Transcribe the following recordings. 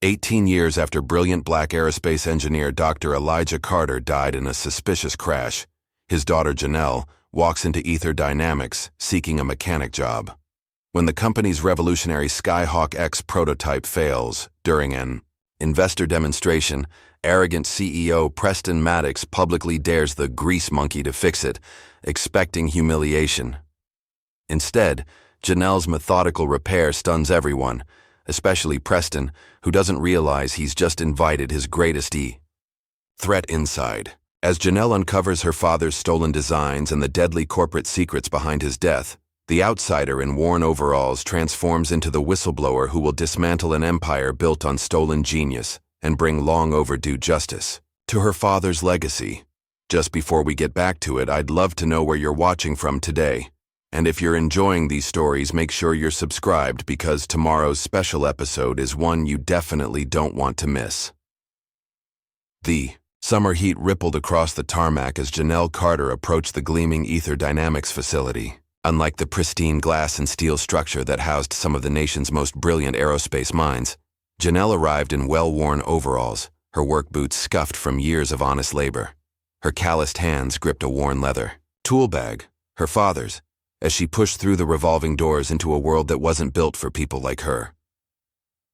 18 years after brilliant black aerospace engineer Dr. Elijah Carter died in a suspicious crash, his daughter Janelle walks into Ether Dynamics seeking a mechanic job. When the company's revolutionary Skyhawk X prototype fails during an investor demonstration, arrogant CEO Preston Maddox publicly dares the grease monkey to fix it, expecting humiliation. Instead, Janelle's methodical repair stuns everyone, especially Preston, who doesn't realize he's just invited his greatest threat inside. As Janelle uncovers her father's stolen designs and the deadly corporate secrets behind his death, the outsider in worn overalls transforms into the whistleblower who will dismantle an empire built on stolen genius and bring long overdue justice to her father's legacy. Just before we get back to it, I'd love to know where you're watching from today. And if you're enjoying these stories, make sure you're subscribed because tomorrow's special episode is one you definitely don't want to miss. The summer heat rippled across the tarmac as Janelle Carter approached the gleaming Ether Dynamics facility. Unlike the pristine glass and steel structure that housed some of the nation's most brilliant aerospace minds, Janelle arrived in well-worn overalls, her work boots scuffed from years of honest labor. Her calloused hands gripped a worn leather tool bag, her father's, as she pushed through the revolving doors into a world that wasn't built for people like her.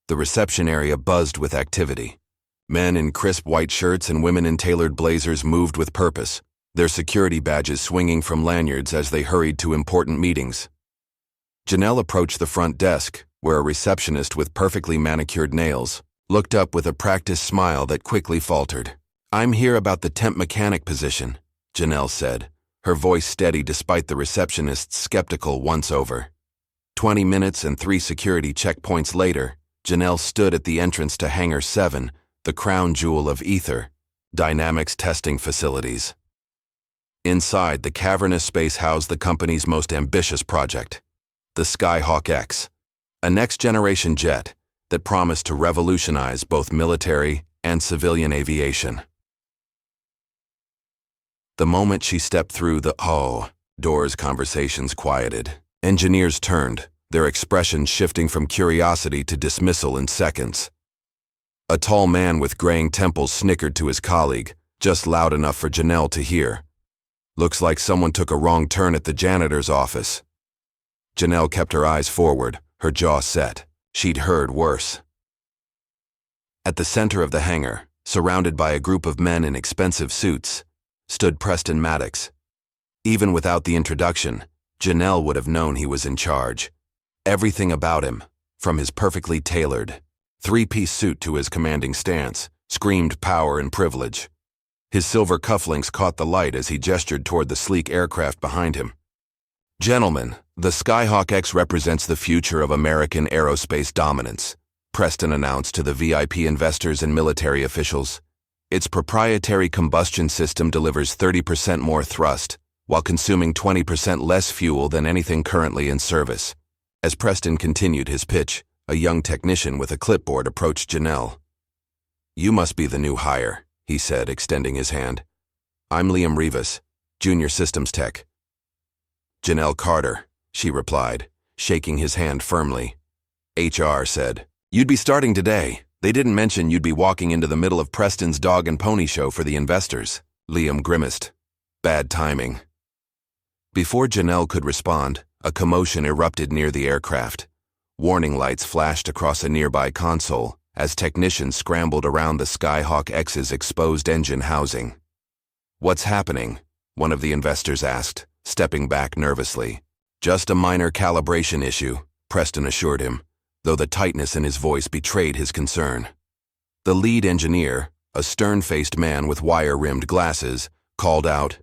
The reception area buzzed with activity. Men in crisp white shirts and women in tailored blazers moved with purpose, their security badges swinging from lanyards as they hurried to important meetings. Janelle approached the front desk, where a receptionist with perfectly manicured nails looked up with a practiced smile that quickly faltered. "I'm here about the temp mechanic position," Janelle said, her voice steady despite the receptionist's skeptical once-over. 20 minutes and 3 security checkpoints later, Janelle stood at the entrance to Hangar 7, the crown jewel of Ether Dynamics testing facilities. Inside, the cavernous space housed the company's most ambitious project, the Skyhawk X, a next-generation jet that promised to revolutionize both military and civilian aviation. The moment she stepped through the doors, conversations quieted. Engineers turned, their expressions shifting from curiosity to dismissal in seconds. A tall man with graying temples snickered to his colleague, just loud enough for Janelle to hear. "Looks like someone took a wrong turn at the janitor's office." Janelle kept her eyes forward, her jaw set. She'd heard worse. At the center of the hangar, surrounded by a group of men in expensive suits, stood Preston Maddox. Even without the introduction, Janelle would have known he was in charge. Everything about him, from his perfectly tailored three-piece suit to his commanding stance, screamed power and privilege. His silver cufflinks caught the light as he gestured toward the sleek aircraft behind him. "Gentlemen, the Skyhawk X represents the future of American aerospace dominance," Preston announced to the VIP investors and military officials. Its proprietary combustion system delivers 30% more thrust, while consuming 20% less fuel than anything currently in service. As Preston continued his pitch, a young technician with a clipboard approached Janelle. "You must be the new hire," he said, extending his hand. "I'm Liam Rivas, Junior Systems Tech." "Janelle Carter," she replied, shaking his hand firmly. HR said, "You'd be starting today. They didn't mention you'd be walking into the middle of Preston's dog and pony show for the investors." Liam grimaced. "Bad timing." Before Janelle could respond, a commotion erupted near the aircraft. Warning lights flashed across a nearby console as technicians scrambled around the Skyhawk X's exposed engine housing. "What's happening?" one of the investors asked, stepping back nervously. "Just a minor calibration issue," Preston assured him, though the tightness in his voice betrayed his concern. The lead engineer, a stern-faced man with wire-rimmed glasses, called out,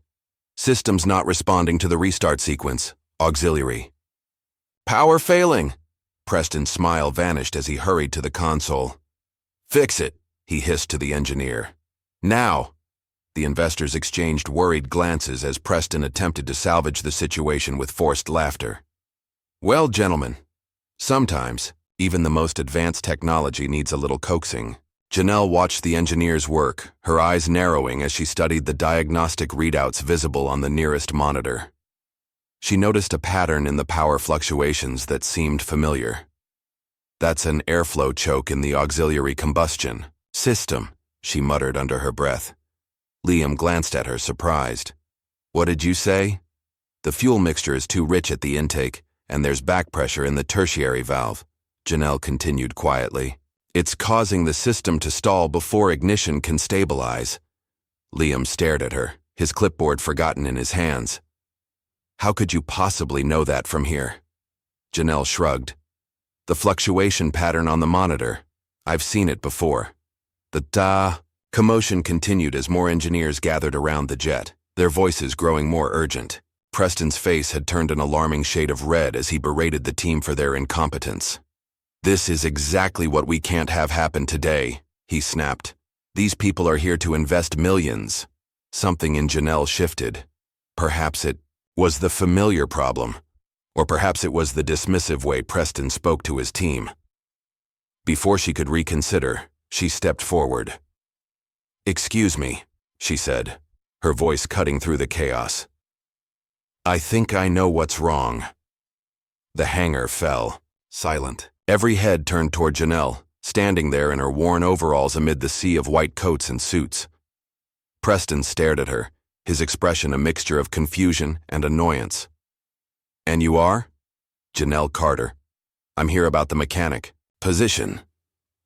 "Systems not responding to the restart sequence. Auxiliary." "Power failing." Preston's smile vanished as he hurried to the console. "Fix it," he hissed to the engineer. "Now." The investors exchanged worried glances as Preston attempted to salvage the situation with forced laughter. "Well, gentlemen, sometimes even the most advanced technology needs a little coaxing." Janelle watched the engineers work, her eyes narrowing as she studied the diagnostic readouts visible on the nearest monitor. She noticed a pattern in the power fluctuations that seemed familiar. That's an airflow choke in the auxiliary combustion system, she muttered under her breath. Liam glanced at her, surprised. What did you say? The fuel mixture is too rich at the intake, and there's back pressure in the tertiary valve, Janelle continued quietly. It's causing the system to stall before ignition can stabilize. Liam stared at her, his clipboard forgotten in his hands. How could you possibly know that from here? Janelle shrugged. The fluctuation pattern on the monitor. I've seen it before. The commotion continued as more engineers gathered around the jet, their voices growing more urgent. Preston's face had turned an alarming shade of red as he berated the team for their incompetence. This is exactly what we can't have happen today, he snapped. These people are here to invest millions. Something in Janelle shifted. Perhaps it was the familiar problem, or perhaps it was the dismissive way Preston spoke to his team. Before she could reconsider, she stepped forward. Excuse me, she said, her voice cutting through the chaos. I think I know what's wrong. The hangar fell, silent. Every head turned toward Janelle, standing there in her worn overalls amid the sea of white coats and suits. Preston stared at her, his expression a mixture of confusion and annoyance. And you are? Janelle Carter. I'm here about the mechanic position.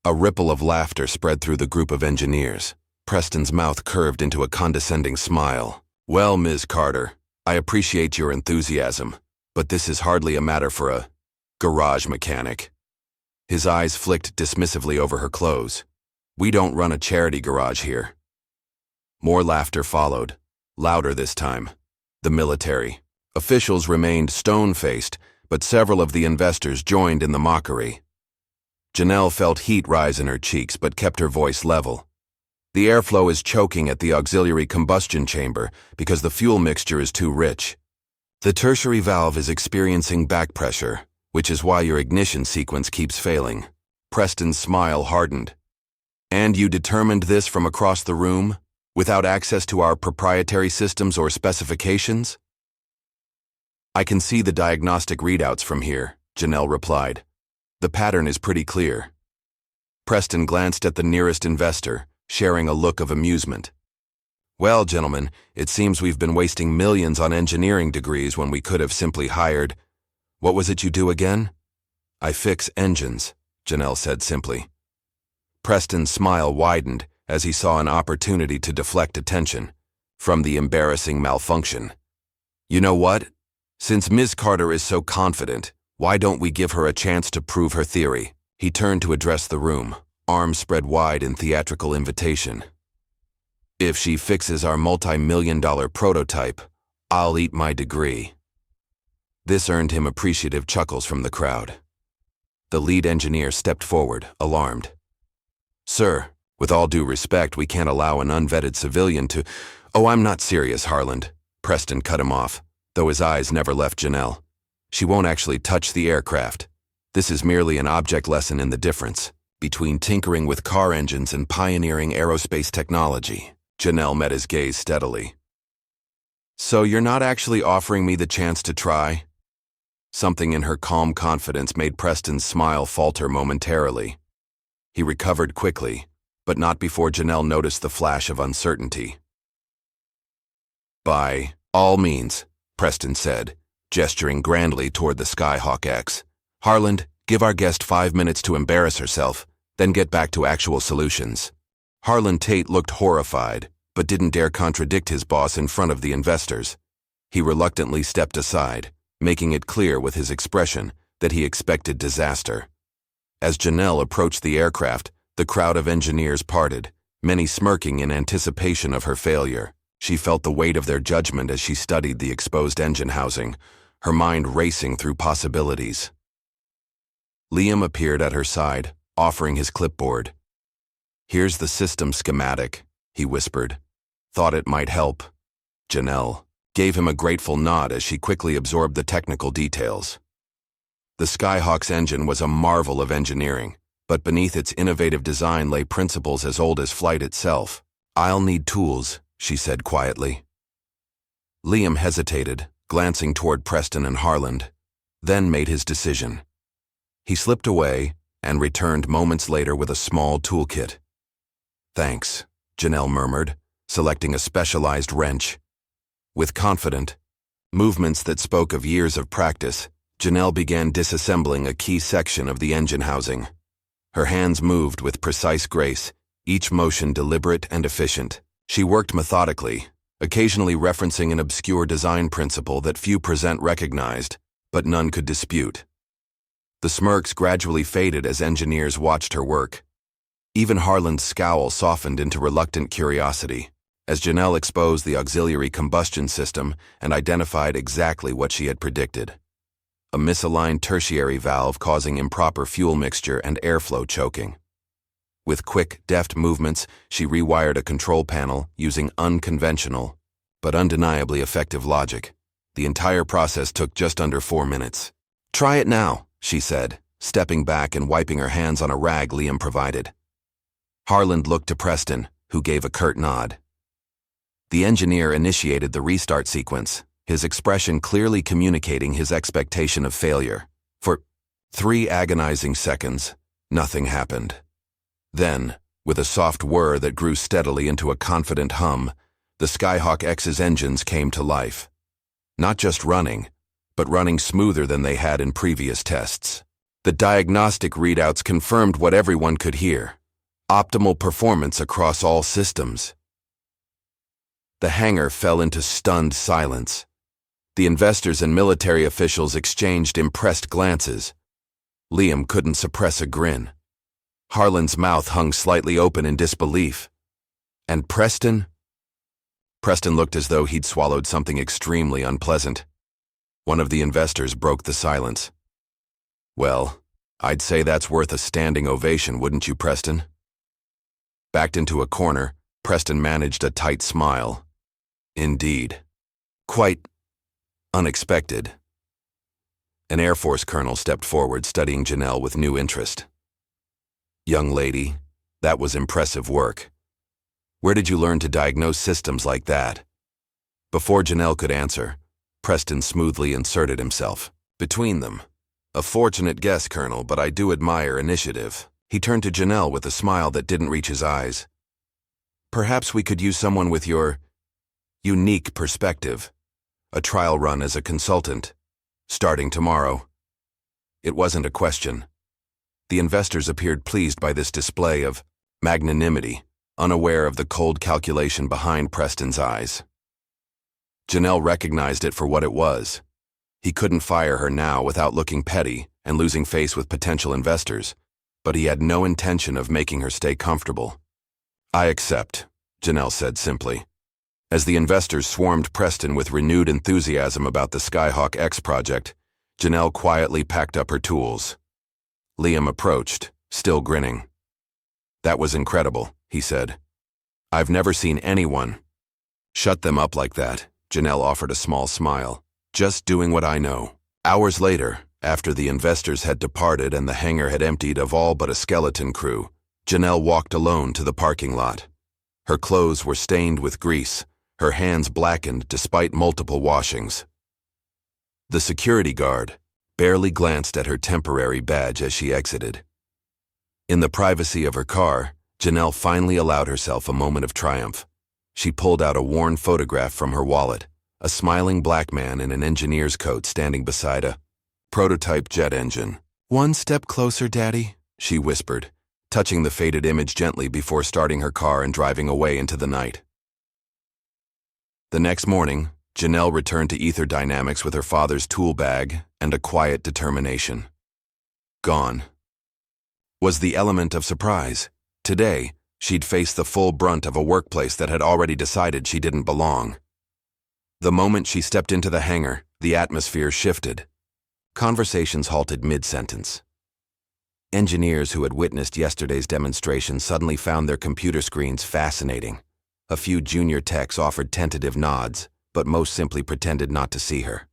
A ripple of laughter spread through the group of engineers. Preston's mouth curved into a condescending smile. Well, Ms. Carter, I appreciate your enthusiasm, but this is hardly a matter for a garage mechanic. His eyes flicked dismissively over her clothes. We don't run a charity garage here. More laughter followed, louder this time. The military. Officials remained stone-faced, but several of the investors joined in the mockery. Janelle felt heat rise in her cheeks but kept her voice level. The airflow is choking at the auxiliary combustion chamber because the fuel mixture is too rich. The tertiary valve is experiencing back pressure, which is why your ignition sequence keeps failing. Preston's smile hardened. And you determined this from across the room, without access to our proprietary systems or specifications? I can see the diagnostic readouts from here, Janelle replied. The pattern is pretty clear. Preston glanced at the nearest investor, sharing a look of amusement. Well, gentlemen, it seems we've been wasting millions on engineering degrees when we could have simply hired. What was it you do again? I fix engines, Janelle said simply. Preston's smile widened as he saw an opportunity to deflect attention from the embarrassing malfunction. You know what? Since Ms. Carter is so confident, why don't we give her a chance to prove her theory? He turned to address the room, arms spread wide in theatrical invitation. If she fixes our multi-million-dollar prototype, I'll eat my degree. This earned him appreciative chuckles from the crowd. The lead engineer stepped forward, alarmed. Sir, with all due respect, we can't allow an unvetted civilian to— Oh, I'm not serious, Harland. Preston cut him off, though his eyes never left Janelle. She won't actually touch the aircraft. This is merely an object lesson in the difference between tinkering with car engines and pioneering aerospace technology. Janelle met his gaze steadily. So you're not actually offering me the chance to try? Something in her calm confidence made Preston's smile falter momentarily. He recovered quickly, but not before Janelle noticed the flash of uncertainty. By all means, Preston said, gesturing grandly toward the Skyhawk X. Harland, give our guest 5 minutes to embarrass herself, then get back to actual solutions. Harland Tate looked horrified, but didn't dare contradict his boss in front of the investors. He reluctantly stepped aside, making it clear with his expression that he expected disaster. As Janelle approached the aircraft, the crowd of engineers parted, many smirking in anticipation of her failure. She felt the weight of their judgment as she studied the exposed engine housing, her mind racing through possibilities. Liam appeared at her side, offering his clipboard. Here's the system schematic, he whispered. Thought it might help. Janelle gave him a grateful nod as she quickly absorbed the technical details. The Skyhawk's engine was a marvel of engineering, but beneath its innovative design lay principles as old as flight itself. I'll need tools, she said quietly. Liam hesitated, glancing toward Preston and Harland, then made his decision. He slipped away and returned moments later with a small toolkit. "Thanks," Janelle murmured, selecting a specialized wrench. With confident movements that spoke of years of practice, Janelle began disassembling a key section of the engine housing. Her hands moved with precise grace, each motion deliberate and efficient. She worked methodically, occasionally referencing an obscure design principle that few present recognized, but none could dispute. The smirks gradually faded as engineers watched her work. Even Harlan's scowl softened into reluctant curiosity, as Janelle exposed the auxiliary combustion system and identified exactly what she had predicted: a misaligned tertiary valve causing improper fuel mixture and airflow choking. With quick, deft movements, she rewired a control panel using unconventional, but undeniably effective logic. The entire process took just under 4 minutes. "Try it now," she said, stepping back and wiping her hands on a rag Liam provided. Harlan looked to Preston, who gave a curt nod. The engineer initiated the restart sequence, his expression clearly communicating his expectation of failure. For 3 agonizing seconds, nothing happened. Then, with a soft whir that grew steadily into a confident hum, the Skyhawk X's engines came to life. Not just running, but running smoother than they had in previous tests. The diagnostic readouts confirmed what everyone could hear: optimal performance across all systems. The hangar fell into stunned silence. The investors and military officials exchanged impressed glances. Liam couldn't suppress a grin. Harlan's mouth hung slightly open in disbelief. And Preston? Preston looked as though he'd swallowed something extremely unpleasant. One of the investors broke the silence. "Well, I'd say that's worth a standing ovation, wouldn't you, Preston?" Backed into a corner, Preston managed a tight smile. "Indeed. Quite unexpected." An Air Force colonel stepped forward, studying Janelle with new interest. "Young lady, that was impressive work. Where did you learn to diagnose systems like that?" Before Janelle could answer, Preston smoothly inserted himself between them. "A fortunate guess, Colonel, but I do admire initiative." He turned to Janelle with a smile that didn't reach his eyes. "Perhaps we could use someone with your unique perspective. A trial run as a consultant, starting tomorrow." It wasn't a question. The investors appeared pleased by this display of magnanimity, unaware of the cold calculation behind Preston's eyes. Janelle recognized it for what it was. He couldn't fire her now without looking petty and losing face with potential investors, but he had no intention of making her stay comfortable. "I accept," Janelle said simply. As the investors swarmed Preston with renewed enthusiasm about the Skyhawk X project, Janelle quietly packed up her tools. Liam approached, still grinning. "That was incredible," he said. "I've never seen anyone shut them up like that." Janelle offered a small smile. "Just doing what I know." Hours later, after the investors had departed and the hangar had emptied of all but a skeleton crew, Janelle walked alone to the parking lot. Her clothes were stained with grease, her hands blackened despite multiple washings. The security guard barely glanced at her temporary badge as she exited. In the privacy of her car, Janelle finally allowed herself a moment of triumph. She pulled out a worn photograph from her wallet, a smiling black man in an engineer's coat standing beside a prototype jet engine. "One step closer, Daddy," she whispered, touching the faded image gently before starting her car and driving away into the night. The next morning, Janelle returned to Ether Dynamics with her father's tool bag and a quiet determination. Gone was the element of surprise. Today, she'd face the full brunt of a workplace that had already decided she didn't belong. The moment she stepped into the hangar, the atmosphere shifted. Conversations halted mid-sentence. Engineers who had witnessed yesterday's demonstration suddenly found their computer screens fascinating. A few junior techs offered tentative nods, but most simply pretended not to see her.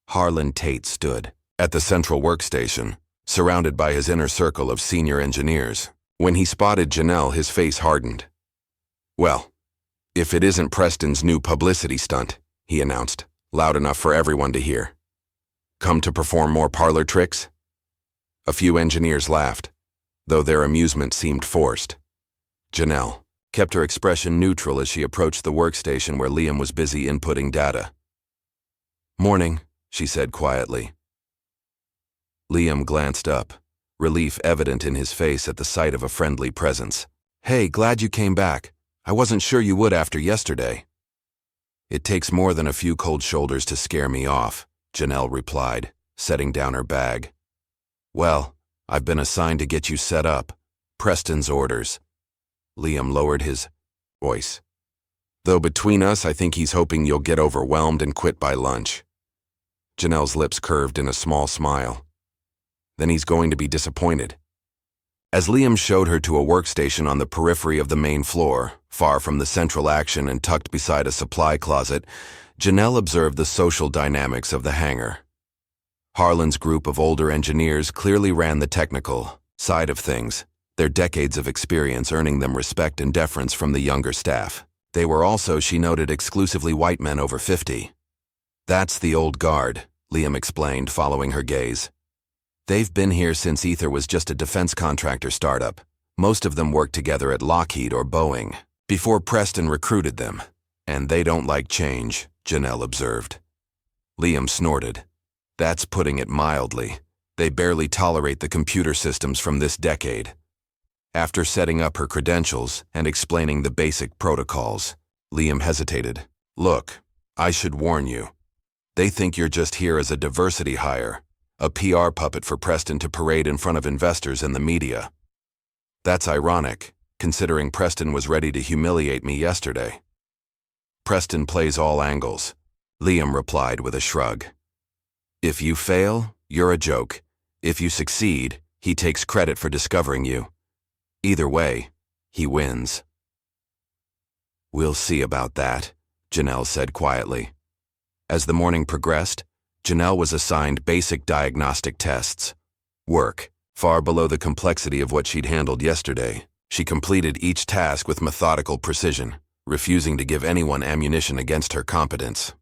Harlan Tate stood at the central workstation, surrounded by his inner circle of senior engineers. When he spotted Janelle, his face hardened. "Well, if it isn't Preston's new publicity stunt," he announced, loud enough for everyone to hear. "Come to perform more parlor tricks?" A few engineers laughed, though their amusement seemed forced. Janelle kept her expression neutral as she approached the workstation where Liam was busy inputting data. "Morning," she said quietly. Liam glanced up, relief evident in his face at the sight of a friendly presence. "Hey, glad you came back. I wasn't sure you would after yesterday." "It takes more than a few cold shoulders to scare me off," Janelle replied, setting down her bag. "Well, I've been assigned to get you set up. Preston's orders." Liam lowered his voice. "Though between us, I think he's hoping you'll get overwhelmed and quit by lunch." Janelle's lips curved in a small smile. "Then he's going to be disappointed." As Liam showed her to a workstation on the periphery of the main floor, far from the central action and tucked beside a supply closet, Janelle observed the social dynamics of the hangar. Harlan's group of older engineers clearly ran the technical side of things, their decades of experience earning them respect and deference from the younger staff. They were also, she noted, exclusively white men over 50. "That's the old guard," Liam explained, following her gaze. "They've been here since Ether was just a defense contractor startup. Most of them worked together at Lockheed or Boeing before Preston recruited them. And they don't like change," Janelle observed. Liam snorted. "That's putting it mildly. They barely tolerate the computer systems from this decade." After setting up her credentials and explaining the basic protocols, Liam hesitated. "Look, I should warn you. They think you're just here as a diversity hire, a PR puppet for Preston to parade in front of investors and the media. That's ironic, considering Preston was ready to humiliate me yesterday." "Preston plays all angles," Liam replied with a shrug. "If you fail, you're a joke. If you succeed, he takes credit for discovering you. Either way, he wins." "We'll see about that," Janelle said quietly. As the morning progressed, Janelle was assigned basic diagnostic tests. Work, far below the complexity of what she'd handled yesterday. She completed each task with methodical precision, refusing to give anyone ammunition against her competence.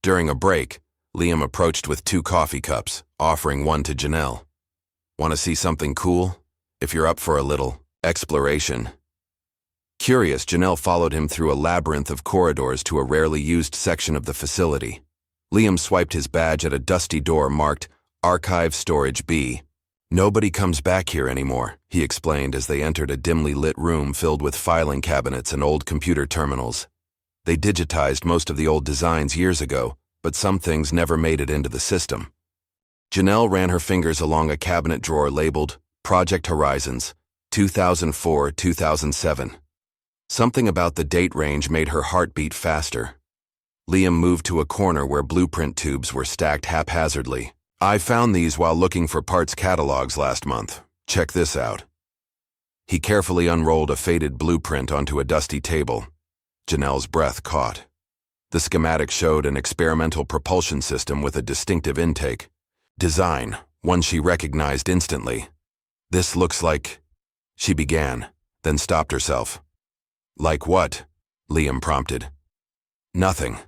During a break, Liam approached with 2 coffee cups, offering one to Janelle. "Want to see something cool? If you're up for a little exploration." Curious, Janelle followed him through a labyrinth of corridors to a rarely used section of the facility. Liam swiped his badge at a dusty door marked Archive Storage B. "Nobody comes back here anymore," he explained as they entered a dimly lit room filled with filing cabinets and old computer terminals. They digitized most of the old designs years ago, but some things never made it into the system. Janelle ran her fingers along a cabinet drawer labeled Project Horizons, 2004-2007. Something about the date range made her heart beat faster. Liam moved to a corner where blueprint tubes were stacked haphazardly. "I found these while looking for parts catalogs last month. Check this out." He carefully unrolled a faded blueprint onto a dusty table. Janelle's breath caught. The schematic showed an experimental propulsion system with a distinctive intake. Design, one she recognized instantly. "This looks like..." she began, then stopped herself. "Like what?" Liam prompted. "Nothing.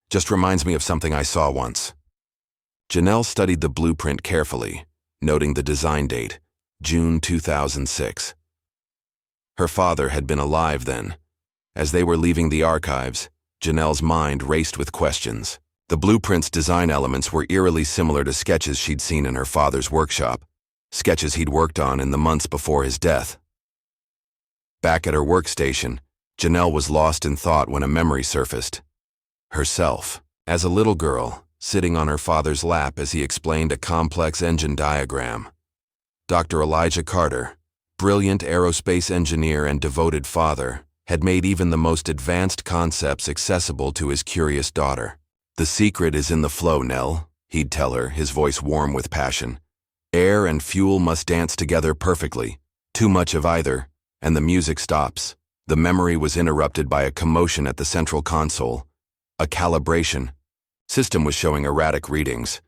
Just reminds me of something I saw once." Janelle studied the blueprint carefully, noting the design date, June 2006. Her father had been alive then. As they were leaving the archives, Janelle's mind raced with questions. The blueprint's design elements were eerily similar to sketches she'd seen in her father's workshop, sketches he'd worked on in the months before his death. Back at her workstation, Janelle was lost in thought when a memory surfaced. Herself, as a little girl, sitting on her father's lap as he explained a complex engine diagram. Dr. Elijah Carter, brilliant aerospace engineer and devoted father, had made even the most advanced concepts accessible to his curious daughter. "The secret is in the flow, Nell," he'd tell her, his voice warm with passion. "Air and fuel must dance together perfectly. Too much of either, and the music stops." The memory was interrupted by a commotion at the central console. A calibration. System was showing erratic readings.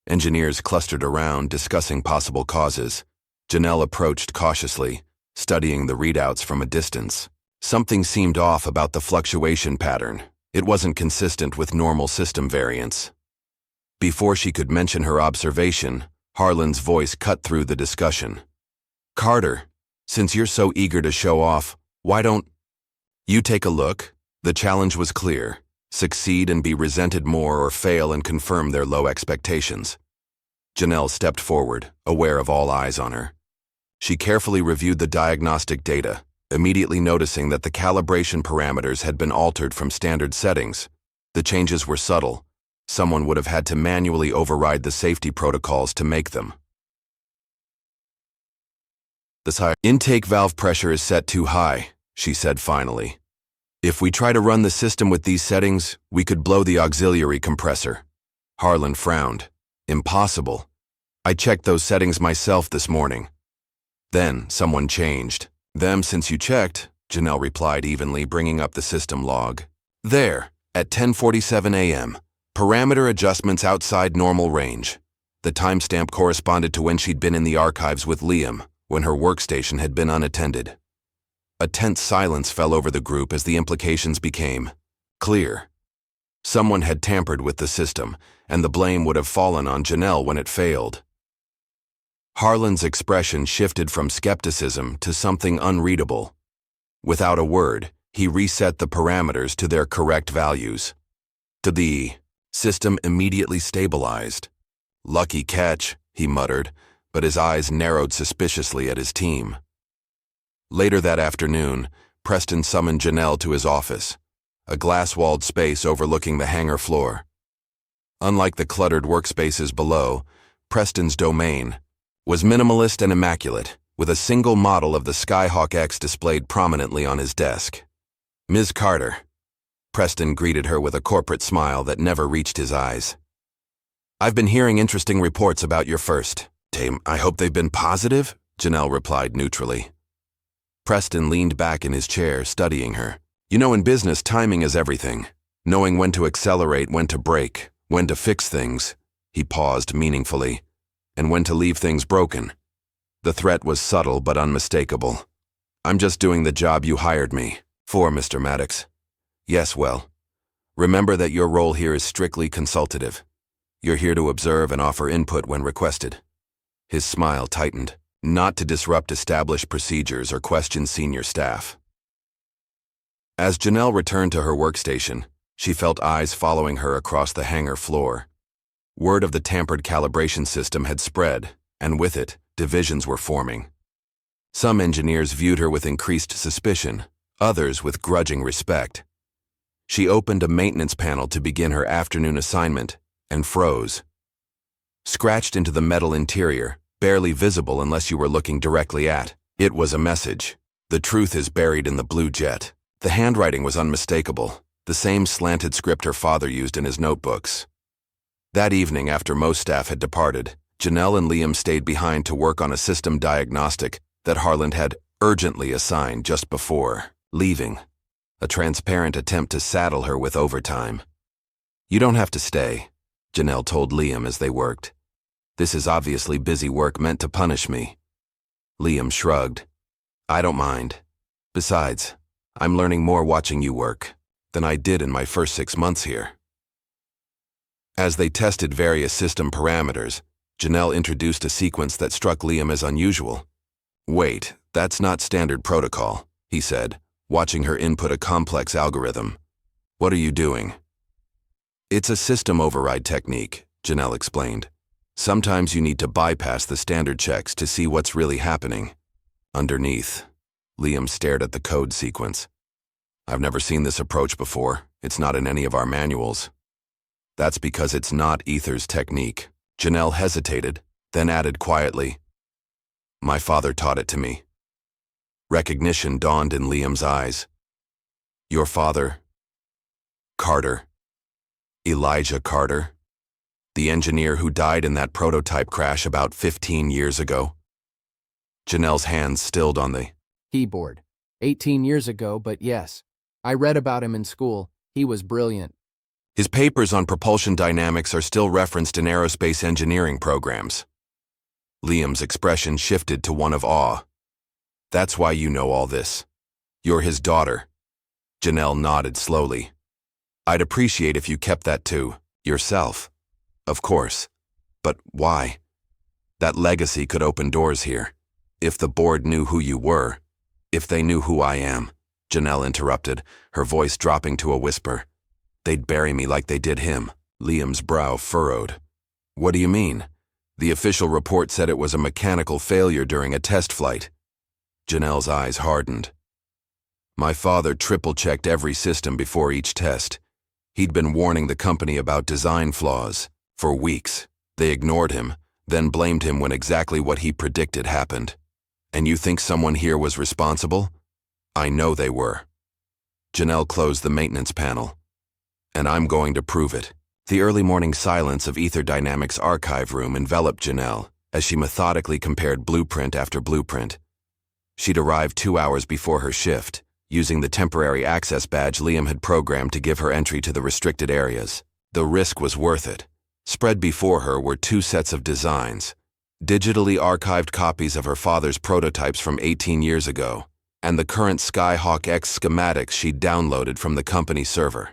Engineers clustered around, discussing possible causes. Janelle approached cautiously, studying the readouts from a distance. Something seemed off about the fluctuation pattern. It wasn't consistent with normal system variants. Before she could mention her observation, Harlan's voice cut through the discussion. Carter, since you're so eager to show off, why don't you take a look? The challenge was clear. Succeed and be resented more, or fail and confirm their low expectations. Janelle stepped forward, aware of all eyes on her. She carefully reviewed the diagnostic data, immediately noticing that the calibration parameters had been altered from standard settings. The changes were subtle. Someone would have had to manually override the safety protocols to make them. This high intake valve pressure is set too high, she said finally. If we try to run the system with these settings, we could blow the auxiliary compressor. Harlan frowned. Impossible. I checked those settings myself this morning. Then someone changed. Them since you checked, Janelle replied evenly, bringing up the system log. There, at 10:47 a.m., parameter adjustments outside normal range. The timestamp corresponded to when she'd been in the archives with Liam, when her workstation had been unattended. A tense silence fell over the group as the implications became clear. Someone had tampered with the system, and the blame would have fallen on Janelle when it failed. Harlan's expression shifted from skepticism to something unreadable. Without a word, he reset the parameters to their correct values. The system immediately stabilized. Lucky catch, he muttered, but his eyes narrowed suspiciously at his team. Later that afternoon, Preston summoned Janelle to his office, a glass-walled space overlooking the hangar floor. Unlike the cluttered workspaces below, Preston's domain was minimalist and immaculate, with a single model of the Skyhawk X displayed prominently on his desk. Ms. Carter. Preston greeted her with a corporate smile that never reached his eyes. I've been hearing interesting reports about your first team. I hope they've been positive, Janelle replied neutrally. Preston leaned back in his chair, studying her. You know, in business, timing is everything. Knowing when to accelerate, when to brake, when to fix things. He paused meaningfully. And when to leave things broken. The threat was subtle but unmistakable. I'm just doing the job you hired me for, Mr. Maddox. Yes, well. Remember that your role here is strictly consultative. You're here to observe and offer input when requested. His smile tightened. Not to disrupt established procedures or question senior staff. As Janelle returned to her workstation, she felt eyes following her across the hangar floor. Word of the tampered calibration system had spread, and with it, divisions were forming. Some engineers viewed her with increased suspicion, others with grudging respect. She opened a maintenance panel to begin her afternoon assignment, and froze. Scratched into the metal interior, barely visible unless you were looking directly at it, was a message. The truth is buried in the blue jet. The handwriting was unmistakable, the same slanted script her father used in his notebooks. That evening, after most staff had departed, Janelle and Liam stayed behind to work on a system diagnostic that Harlan had urgently assigned just before leaving, a transparent attempt to saddle her with overtime. You don't have to stay, Janelle told Liam as they worked. This is obviously busy work meant to punish me. Liam shrugged. I don't mind. Besides, I'm learning more watching you work than I did in my first 6 months here. As they tested various system parameters, Janelle introduced a sequence that struck Liam as unusual. Wait, that's not standard protocol, he said, watching her input a complex algorithm. What are you doing? It's a system override technique, Janelle explained. Sometimes you need to bypass the standard checks to see what's really happening. Underneath, Liam stared at the code sequence. I've never seen this approach before. It's not in any of our manuals. That's because it's not Ether's technique. Janelle hesitated, then added quietly, My father taught it to me. Recognition dawned in Liam's eyes. Your father? Carter. Elijah Carter? The engineer who died in that prototype crash about 15 years ago? Janelle's hands stilled on the keyboard. 18 years ago, but yes. I read about him in school. He was brilliant. His papers on propulsion dynamics are still referenced in aerospace engineering programs. Liam's expression shifted to one of awe. That's why you know all this. You're his daughter. Janelle nodded slowly. I'd appreciate if you kept that to yourself. Of course. But why? That legacy could open doors here. If the board knew who you were, if they knew who I am, Janelle interrupted, her voice dropping to a whisper. They'd bury me like they did him. Liam's brow furrowed. What do you mean? The official report said it was a mechanical failure during a test flight. Janelle's eyes hardened. My father triple-checked every system before each test. He'd been warning the company about design flaws. For weeks, they ignored him, then blamed him when exactly what he predicted happened. And you think someone here was responsible? I know they were. Janelle closed the maintenance panel. And I'm going to prove it. The early morning silence of Ether Dynamics' archive room enveloped Janelle as she methodically compared blueprint after blueprint. She'd arrived 2 hours before her shift, using the temporary access badge Liam had programmed to give her entry to the restricted areas. The risk was worth it. Spread before her were 2 sets of designs, digitally archived copies of her father's prototypes from 18 years ago, and the current Skyhawk X schematics she'd downloaded from the company server.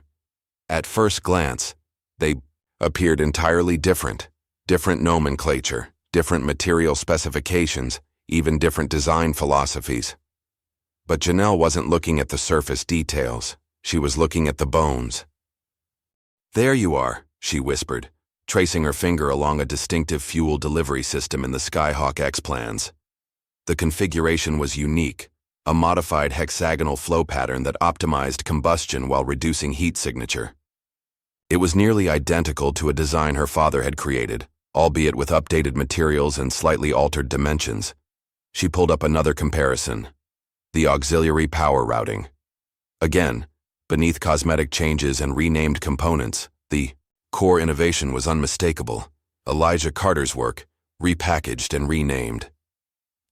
At first glance, they appeared entirely different nomenclature, different material specifications, even different design philosophies. But Janelle wasn't looking at the surface details. She was looking at the bones. There you are, she whispered, tracing her finger along a distinctive fuel delivery system in the Skyhawk X plans. The configuration was unique, a modified hexagonal flow pattern that optimized combustion while reducing heat signature. It was nearly identical to a design her father had created, albeit with updated materials and slightly altered dimensions. She pulled up another comparison: the auxiliary power routing. Again, beneath cosmetic changes and renamed components, the core innovation was unmistakable. Elijah Carter's work, repackaged and renamed.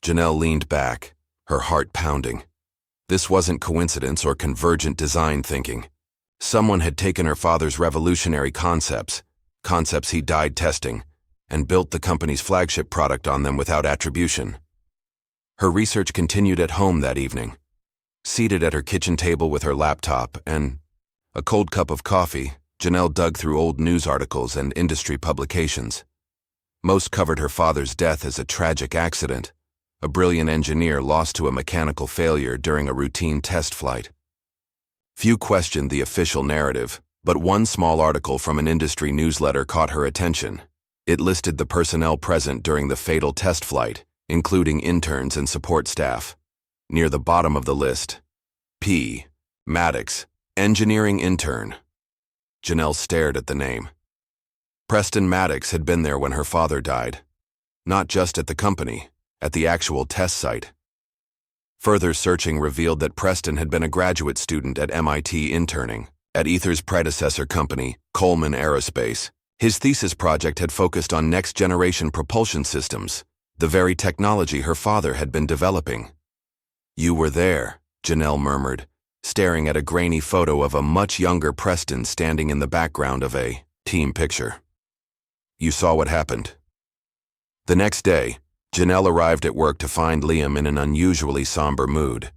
Janelle leaned back, her heart pounding. This wasn't coincidence or convergent design thinking. Someone had taken her father's revolutionary concepts he died testing, and built the company's flagship product on them without attribution. Her research continued at home that evening. Seated at her kitchen table with her laptop and a cold cup of coffee, Janelle dug through old news articles and industry publications. Most covered her father's death as a tragic accident, a brilliant engineer lost to a mechanical failure during a routine test flight. Few questioned the official narrative, but one small article from an industry newsletter caught her attention. It listed the personnel present during the fatal test flight, including interns and support staff. Near the bottom of the list, P. Maddox, engineering intern. Janelle stared at the name. Preston Maddox had been there when her father died. Not just at the company, at the actual test site. Further searching revealed that Preston had been a graduate student at MIT interning at Ether's predecessor company, Coleman Aerospace. His thesis project had focused on next-generation propulsion systems, the very technology her father had been developing. You were there, Janelle murmured, staring at a grainy photo of a much younger Preston standing in the background of a team picture. You saw what happened. The next day, Janelle arrived at work to find Liam in an unusually somber mood.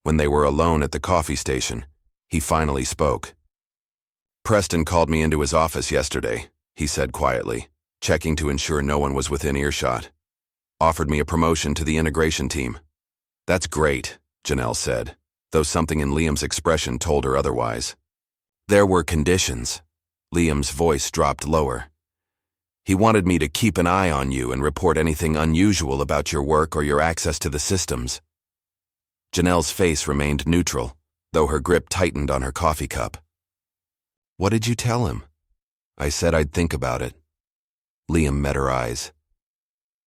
When they were alone at the coffee station, he finally spoke. Preston called me into his office yesterday, he said quietly, checking to ensure no one was within earshot. Offered me a promotion to the integration team. That's great, Janelle said, though something in Liam's expression told her otherwise. There were conditions. Liam's voice dropped lower. He wanted me to keep an eye on you and report anything unusual about your work or your access to the systems. Janelle's face remained neutral, though her grip tightened on her coffee cup. What did you tell him? I said I'd think about it. Liam met her eyes.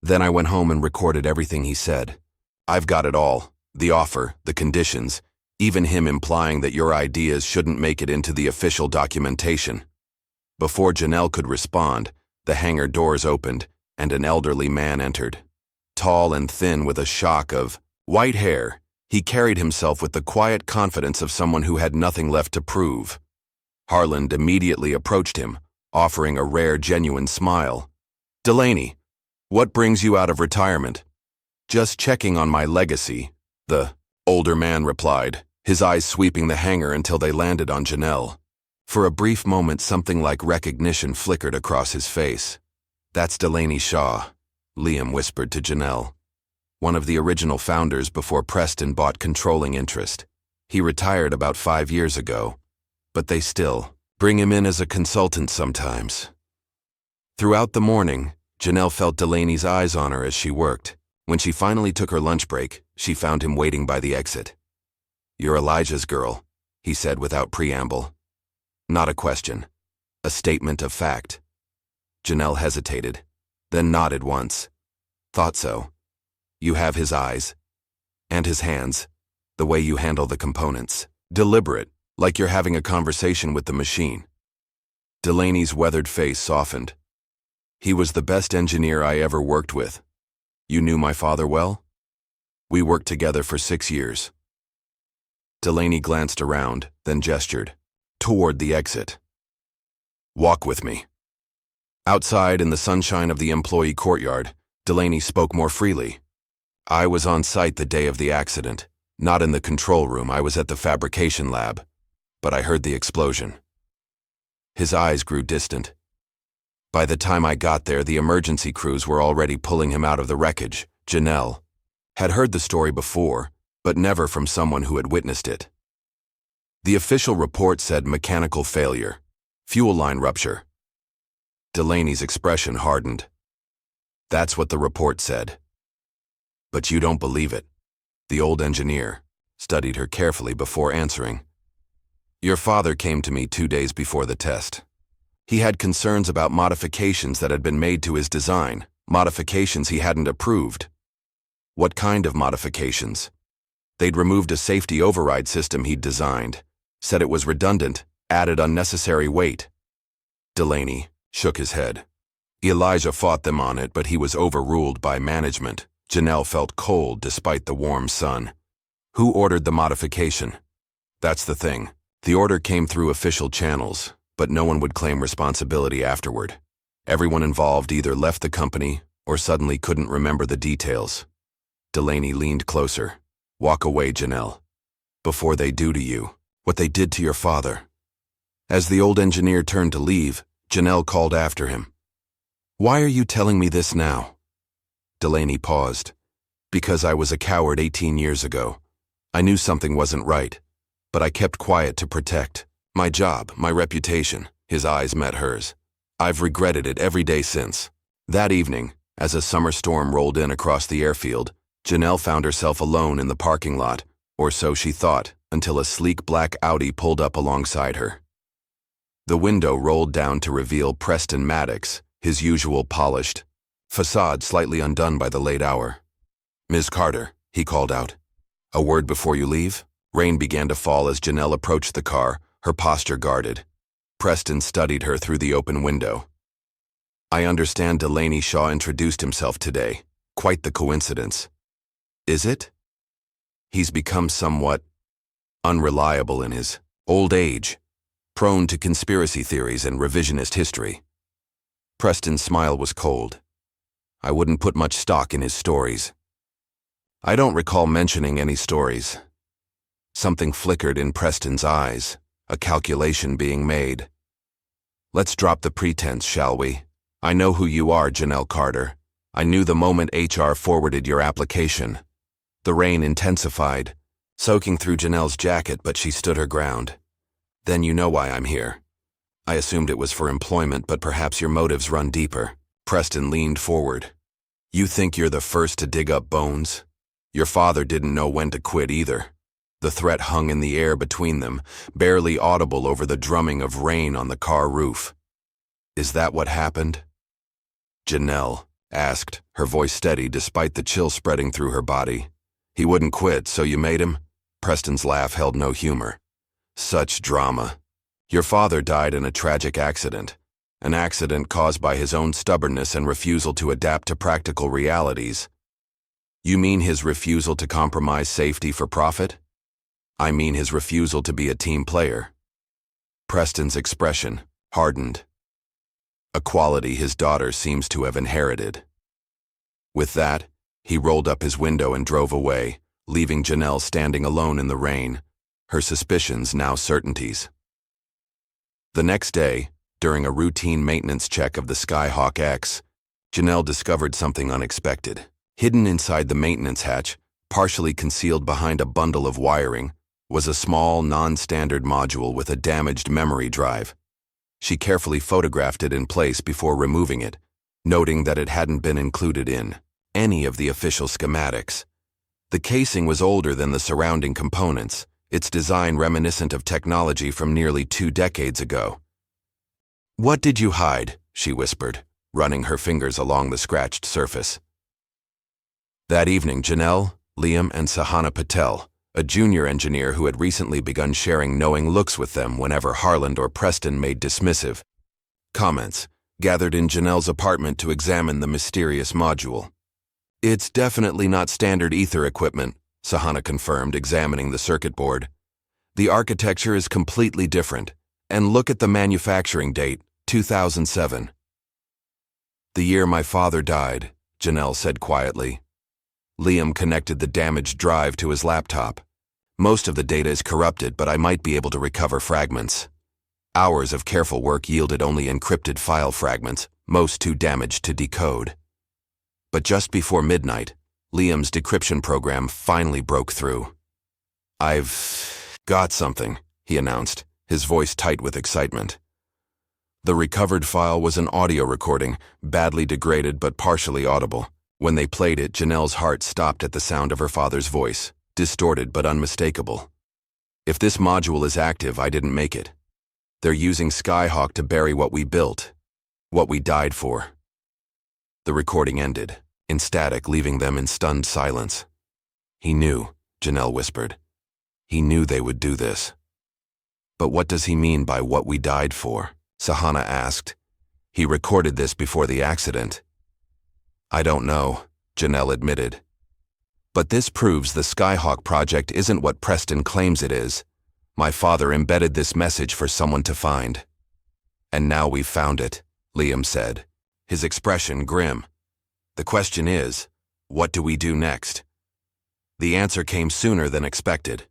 Then I went home and recorded everything he said. I've got it all, the offer, the conditions, even him implying that your ideas shouldn't make it into the official documentation. Before Janelle could respond, the hangar doors opened, and an elderly man entered. Tall and thin with a shock of white hair, he carried himself with the quiet confidence of someone who had nothing left to prove. Harland immediately approached him, offering a rare, genuine smile. Delaney, what brings you out of retirement? Just checking on my legacy, the older man replied, his eyes sweeping the hangar until they landed on Janelle. For a brief moment, something like recognition flickered across his face. That's Delaney Shaw. Liam whispered to Janelle, one of the original founders before Preston bought controlling interest. He retired about 5 years ago, but they still bring him in as a consultant sometimes. Throughout the morning, Janelle felt Delaney's eyes on her as she worked. When she finally took her lunch break, she found him waiting by the exit. "You're Elijah's girl," he said without preamble. Not a question, a statement of fact. Janelle hesitated, then nodded once. "Thought so. You have his eyes. And his hands. The way you handle the components. Deliberate, like you're having a conversation with the machine." Delaney's weathered face softened. "He was the best engineer I ever worked with. You knew my father well?" "We worked together for 6 years. Delaney glanced around, then gestured toward the exit. "Walk with me." Outside in the sunshine of the employee courtyard, Delaney spoke more freely. "I was on site the day of the accident. Not in the control room, I was at the fabrication lab. But I heard the explosion." His eyes grew distant. "By the time I got there, the emergency crews were already pulling him out of the wreckage." Janelle had heard the story before, but never from someone who had witnessed it. The official report said mechanical failure, fuel line rupture. Delaney's expression hardened. "That's what the report said. But you don't believe it." The old engineer studied her carefully before answering. "Your father came to me 2 days before the test. He had concerns about modifications that had been made to his design, modifications he hadn't approved." "What kind of modifications?" "They'd removed a safety override system he'd designed, said it was redundant, added unnecessary weight." Delaney shook his head. "Elijah fought them on it, but he was overruled by management." Janelle felt cold despite the warm sun. "Who ordered the modification?" "That's the thing. The order came through official channels, but no one would claim responsibility afterward. Everyone involved either left the company or suddenly couldn't remember the details." Delaney leaned closer. "Walk away, Janelle. Before they do to you what they did to your father." As the old engineer turned to leave, Janelle called after him. "Why are you telling me this now?" Delaney paused. "Because I was a coward 18 years ago. I knew something wasn't right, but I kept quiet to protect my job, my reputation." His eyes met hers. "I've regretted it every day since." That evening, as a summer storm rolled in across the airfield, Janelle found herself alone in the parking lot, or so she thought, until a sleek black Audi pulled up alongside her. The window rolled down to reveal Preston Maddox, his usual polished facade slightly undone by the late hour. "Ms. Carter," he called out. "A word before you leave?" Rain began to fall as Janelle approached the car, her posture guarded. Preston studied her through the open window. "I understand Delaney Shaw introduced himself today. Quite the coincidence." "Is it?" "He's become somewhat unreliable in his old age, prone to conspiracy theories and revisionist history." Preston's smile was cold. "I wouldn't put much stock in his stories." "I don't recall mentioning any stories." Something flickered in Preston's eyes, a calculation being made. "Let's drop the pretense, shall we? I know who you are, Janelle Carter. I knew the moment HR forwarded your application." The rain intensified, soaking through Janelle's jacket, but she stood her ground. "Then you know why I'm here. I assumed it was for employment, but perhaps your motives run deeper." Preston leaned forward. "You think you're the first to dig up bones? Your father didn't know when to quit either." The threat hung in the air between them, barely audible over the drumming of rain on the car roof. "Is that what happened?" Janelle asked, her voice steady despite the chill spreading through her body. "He wouldn't quit, so you made him?" Preston's laugh held no humor. "Such drama. Your father died in a tragic accident. An accident caused by his own stubbornness and refusal to adapt to practical realities." "You mean his refusal to compromise safety for profit?" "I mean his refusal to be a team player." Preston's expression hardened. A quality his daughter seems to have inherited. With that, he rolled up his window and drove away, leaving Janelle standing alone in the rain, her suspicions now certainties. The next day, during a routine maintenance check of the Skyhawk X, Janelle discovered something unexpected. Hidden inside the maintenance hatch, partially concealed behind a bundle of wiring, was a small, non-standard module with a damaged memory drive. She carefully photographed it in place before removing it, noting that it hadn't been included in any of the official schematics. The casing was older than the surrounding components, its design reminiscent of technology from nearly 2 decades ago. "What did you hide?" she whispered, running her fingers along the scratched surface. That evening, Janelle, Liam, and Sahana Patel, a junior engineer who had recently begun sharing knowing looks with them whenever Harland or Preston made dismissive comments, gathered in Janelle's apartment to examine the mysterious module. "It's definitely not standard ether equipment," Sahana confirmed, examining the circuit board. "The architecture is completely different, and look at the manufacturing date, 2007. "The year my father died," Janelle said quietly. Liam connected the damaged drive to his laptop. "Most of the data is corrupted, but I might be able to recover fragments." Hours of careful work yielded only encrypted file fragments, most too damaged to decode. But just before midnight, Liam's decryption program finally broke through. "I've got something," he announced, his voice tight with excitement. The recovered file was an audio recording, badly degraded but partially audible. When they played it, Janelle's heart stopped at the sound of her father's voice, distorted but unmistakable. "If this module is active, I didn't make it. They're using Skyhawk to bury what we built, what we died for." The recording ended, in static, leaving them in stunned silence. "He knew," Janelle whispered. "He knew they would do this." "But what does he mean by what we died for?" Sahana asked. "He recorded this before the accident." "I don't know," Janelle admitted. "But this proves the Skyhawk project isn't what Preston claims it is. My father embedded this message for someone to find." "And now we've found it," Liam said, his expression grim. "The question is, what do we do next?" The answer came sooner than expected.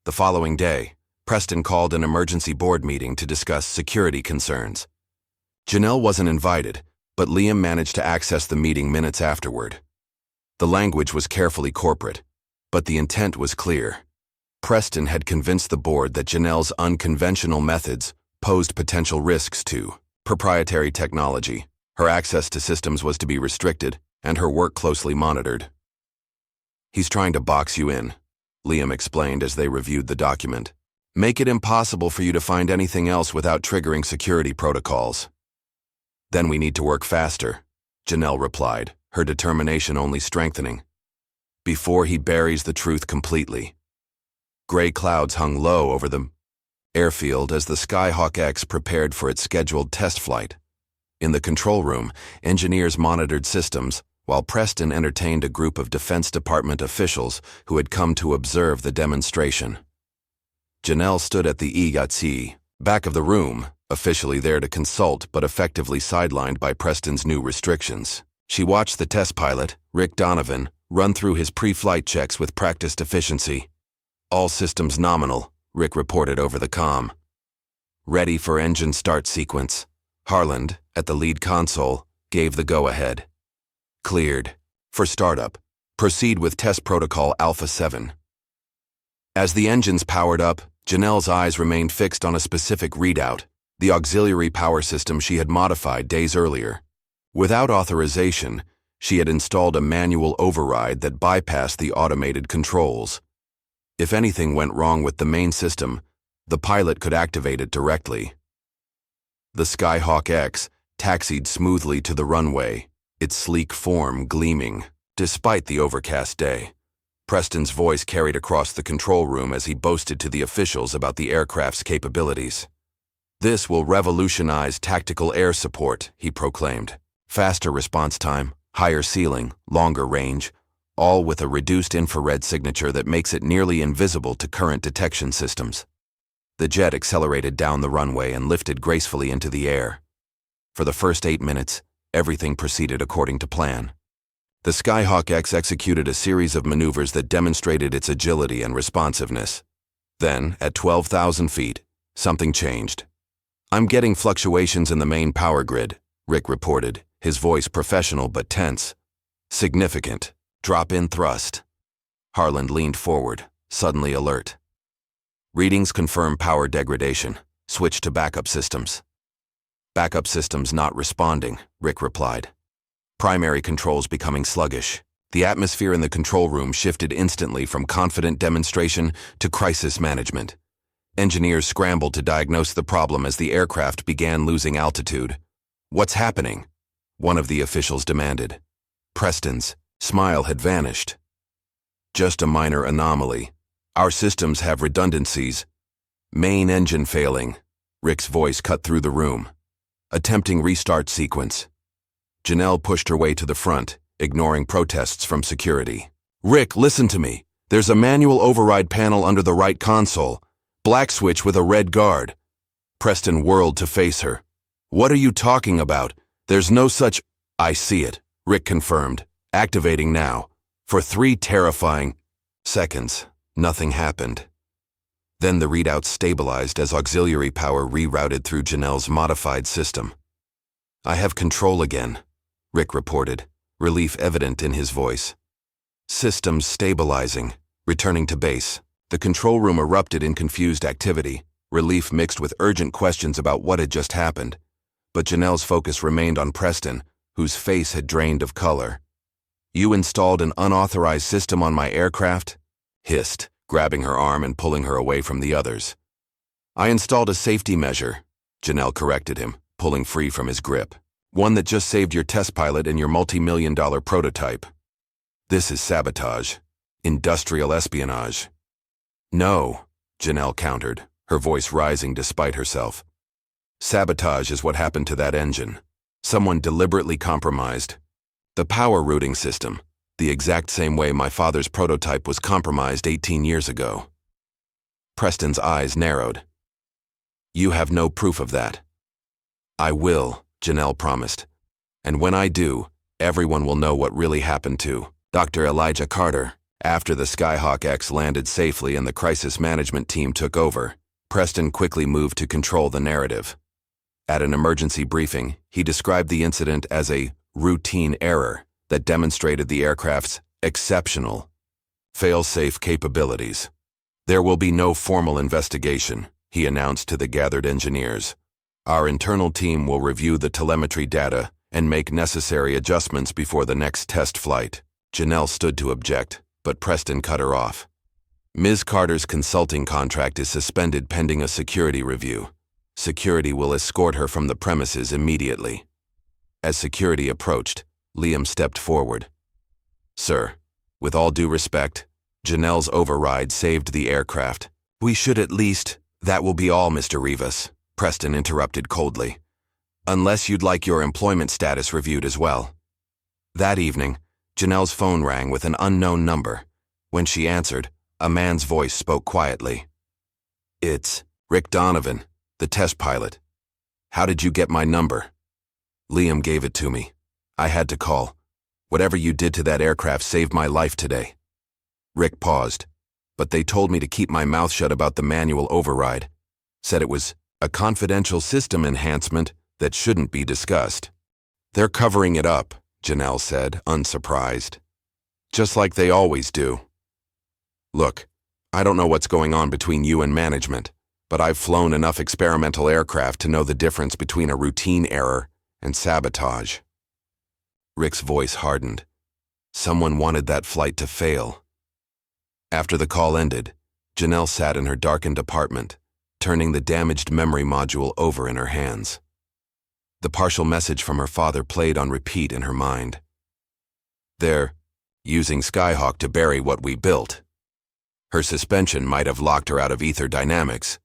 The following day, Preston called an emergency board meeting to discuss security concerns. Janelle wasn't invited, but Liam managed to access the meeting minutes afterward. The language was carefully corporate, but the intent was clear. Preston had convinced the board that Janelle's unconventional methods posed potential risks to proprietary technology. Her access to systems was to be restricted, and her work closely monitored. "He's trying to box you in," Liam explained as they reviewed the document. "Make it impossible for you to find anything else without triggering security protocols." "Then we need to work faster," Janelle replied, her determination only strengthening. "Before he buries the truth completely." Gray clouds hung low over the airfield as the Skyhawk X prepared for its scheduled test flight. In the control room, engineers monitored systems, while Preston entertained a group of Defense Department officials who had come to observe the demonstration. Janelle stood at the EGATC, back of the room, officially there to consult but effectively sidelined by Preston's new restrictions. She watched the test pilot, Rick Donovan, run through his pre-flight checks with practiced efficiency. "All systems nominal," Rick reported over the comm. "Ready for engine start sequence." Harland, at the lead console, gave the go-ahead. "Cleared. For startup, proceed with test protocol Alpha 7. As the engines powered up, Janelle's eyes remained fixed on a specific readout, the auxiliary power system she had modified days earlier. Without authorization, she had installed a manual override that bypassed the automated controls. If anything went wrong with the main system, the pilot could activate it directly. The Skyhawk X taxied smoothly to the runway, its sleek form gleaming, despite the overcast day. Preston's voice carried across the control room as he boasted to the officials about the aircraft's capabilities. "This will revolutionize tactical air support," he proclaimed. "Faster response time, higher ceiling, longer range, all with a reduced infrared signature that makes it nearly invisible to current detection systems." The jet accelerated down the runway and lifted gracefully into the air. For the first 8 minutes, everything proceeded according to plan. The Skyhawk X executed a series of maneuvers that demonstrated its agility and responsiveness. Then, at 12,000 feet, something changed. "I'm getting fluctuations in the main power grid," Rick reported, his voice professional but tense. Significant. Drop-in thrust. Harland leaned forward, suddenly alert. Readings confirm power degradation. Switch to backup systems. Backup systems not responding, Rick replied. Primary controls becoming sluggish. The atmosphere in the control room shifted instantly from confident demonstration to crisis management. Engineers scrambled to diagnose the problem as the aircraft began losing altitude. "What's happening?" one of the officials demanded. Preston's smile had vanished. "Just a minor anomaly. Our systems have redundancies. Main engine failing." Rick's voice cut through the room. "Attempting restart sequence." Janelle pushed her way to the front, ignoring protests from security. "Rick, listen to me. There's a manual override panel under the right console. Black switch with a red guard." Preston whirled to face her. "What are you talking about? There's no such—" "I see it," Rick confirmed, activating now. For 3 terrifying seconds, nothing happened. Then the readout stabilized as auxiliary power rerouted through Janelle's modified system. "I have control again," Rick reported, relief evident in his voice. "Systems stabilizing, returning to base." The control room erupted in confused activity, relief mixed with urgent questions about what had just happened. But Janelle's focus remained on Preston, whose face had drained of color. "You installed an unauthorized system on my aircraft?" hissed, grabbing her arm and pulling her away from the others. "I installed a safety measure," Janelle corrected him, pulling free from his grip. "One that just saved your test pilot and your multi-million-dollar prototype. This is sabotage. Industrial espionage." "No," Janelle countered, her voice rising despite herself. "Sabotage is what happened to that engine. Someone deliberately compromised the power routing system, the exact same way my father's prototype was compromised 18 years ago." Preston's eyes narrowed. "You have no proof of that." "I will," Janelle promised. "And when I do, everyone will know what really happened to Dr. Elijah Carter." After the Skyhawk X landed safely and the crisis management team took over, Preston quickly moved to control the narrative. At an emergency briefing, he described the incident as a routine error that demonstrated the aircraft's exceptional fail-safe capabilities. "There will be no formal investigation," he announced to the gathered engineers. "Our internal team will review the telemetry data and make necessary adjustments before the next test flight." Janelle stood to object, but Preston cut her off. "Ms. Carter's consulting contract is suspended pending a security review. Security will escort her from the premises immediately." As security approached, Liam stepped forward. "Sir, with all due respect, Janelle's override saved the aircraft. We should at least—" "That will be all, Mr. Rivas," Preston interrupted coldly. "Unless you'd like your employment status reviewed as well." That evening, Janelle's phone rang with an unknown number. When she answered, a man's voice spoke quietly. "It's Rick Donovan, the test pilot. How did you get my number?" "Liam gave it to me. I had to call. Whatever you did to that aircraft saved my life today." Rick paused, "But they told me to keep my mouth shut about the manual override. Said it was a confidential system enhancement that shouldn't be discussed." "They're covering it up," Janelle said, unsurprised. "Just like they always do. Look, I don't know what's going on between you and management, but I've flown enough experimental aircraft to know the difference between a routine error and sabotage." Rick's voice hardened. Someone wanted that flight to fail. After the call ended, Janelle sat in her darkened apartment, turning the damaged memory module over in her hands. The partial message from her father played on repeat in her mind. "They're using Skyhawk to bury what we built." Her suspension might have locked her out of ether dynamics,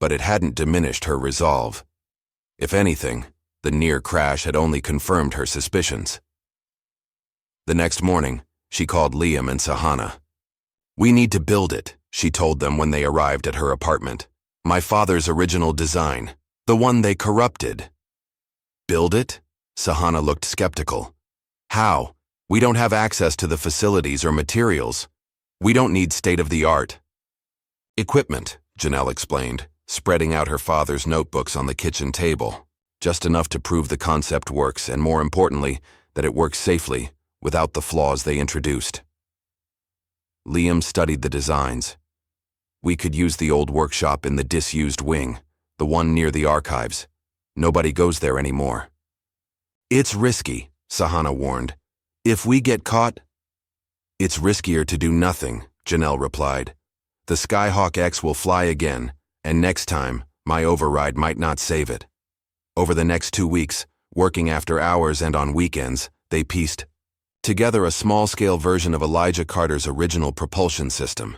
but it hadn't diminished her resolve. If anything, the near crash had only confirmed her suspicions. The next morning, she called Liam and Sahana. "We need to build it," she told them when they arrived at her apartment. "My father's original design, the one they corrupted." "Build it?" Sahana looked skeptical. "How? We don't have access to the facilities or materials. We don't need state-of-the-art equipment," Janelle explained, spreading out her father's notebooks on the kitchen table. just enough to prove the concept works, and more importantly, that it works safely, without the flaws they introduced. Liam studied the designs. We could use the old workshop in the disused wing, the one near the archives. Nobody goes there anymore. It's risky, Sahana warned. If we get caught... It's riskier to do nothing, Janelle replied. The Skyhawk X will fly again, and next time, my override might not save it. Over the next 2 weeks, working after hours and on weekends, they pieced together a small-scale version of Elijah Carter's original propulsion system.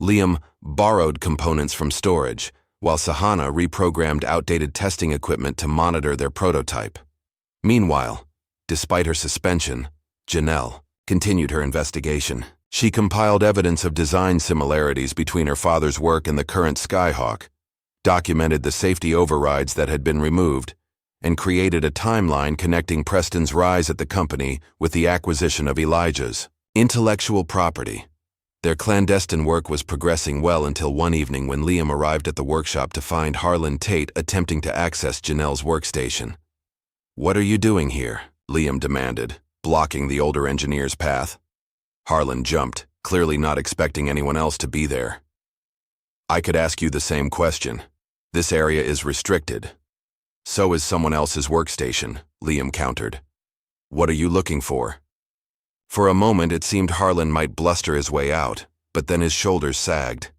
Liam borrowed components from storage, while Sahana reprogrammed outdated testing equipment to monitor their prototype. Meanwhile, despite her suspension, Janelle continued her investigation. She compiled evidence of design similarities between her father's work and the current Skyhawk, documented the safety overrides that had been removed, and created a timeline connecting Preston's rise at the company with the acquisition of Elijah's intellectual property. Their clandestine work was progressing well until one evening when Liam arrived at the workshop to find Harlan Tate attempting to access Janelle's workstation. "What are you doing here?" Liam demanded, blocking the older engineer's path. Harlan jumped, clearly not expecting anyone else to be there. "I could ask you the same question. This area is restricted. So is someone else's workstation," Liam countered. "What are you looking for?" For a moment it seemed Harlan might bluster his way out, but then his shoulders sagged.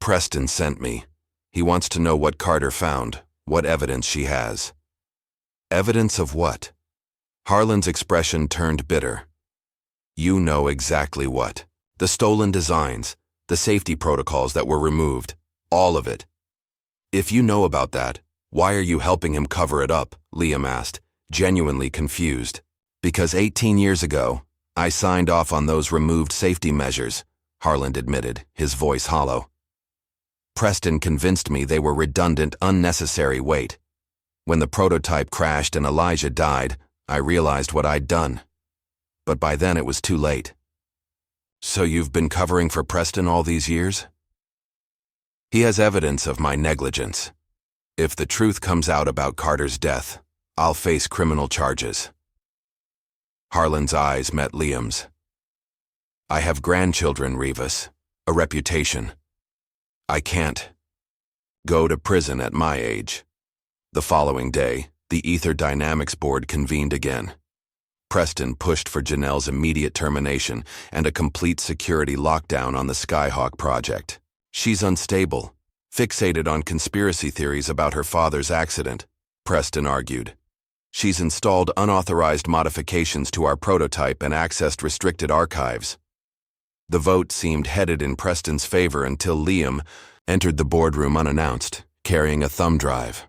"Preston sent me. He wants to know what Carter found, what evidence she has." "Evidence of what?" Harlan's expression turned bitter. "You know exactly what. The stolen designs, the safety protocols that were removed, all of it. If you know about that, why are you helping him cover it up?" Liam asked, genuinely confused. "Because 18 years ago, I signed off on those removed safety measures," Harlan admitted, his voice hollow. "Preston convinced me they were redundant, unnecessary weight. When the prototype crashed and Elijah died, I realized what I'd done. But by then it was too late." "So you've been covering for Preston all these years?" "He has evidence of my negligence. If the truth comes out about Carter's death, I'll face criminal charges." Harlan's eyes met Liam's. "I have grandchildren, Rivas, a reputation. I can't go to prison at my age." The following day, the Ether Dynamics Board convened again. Preston pushed for Janelle's immediate termination and a complete security lockdown on the Skyhawk project. "She's unstable, fixated on conspiracy theories about her father's accident," Preston argued. "She's installed unauthorized modifications to our prototype and accessed restricted archives." The vote seemed headed in Preston's favor until Liam entered the boardroom unannounced, carrying a thumb drive.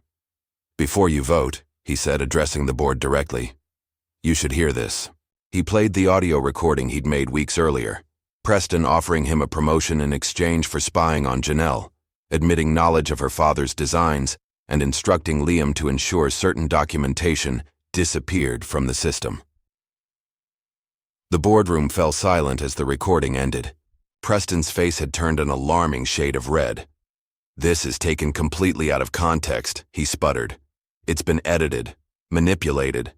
"Before you vote," he said, addressing the board directly, "you should hear this." He played the audio recording he'd made weeks earlier, Preston offering him a promotion in exchange for spying on Janelle, admitting knowledge of her father's designs, and instructing Liam to ensure certain documentation disappeared from the system. The boardroom fell silent as the recording ended. Preston's face had turned an alarming shade of red. "This is taken completely out of context," he sputtered. "It's been edited, manipulated."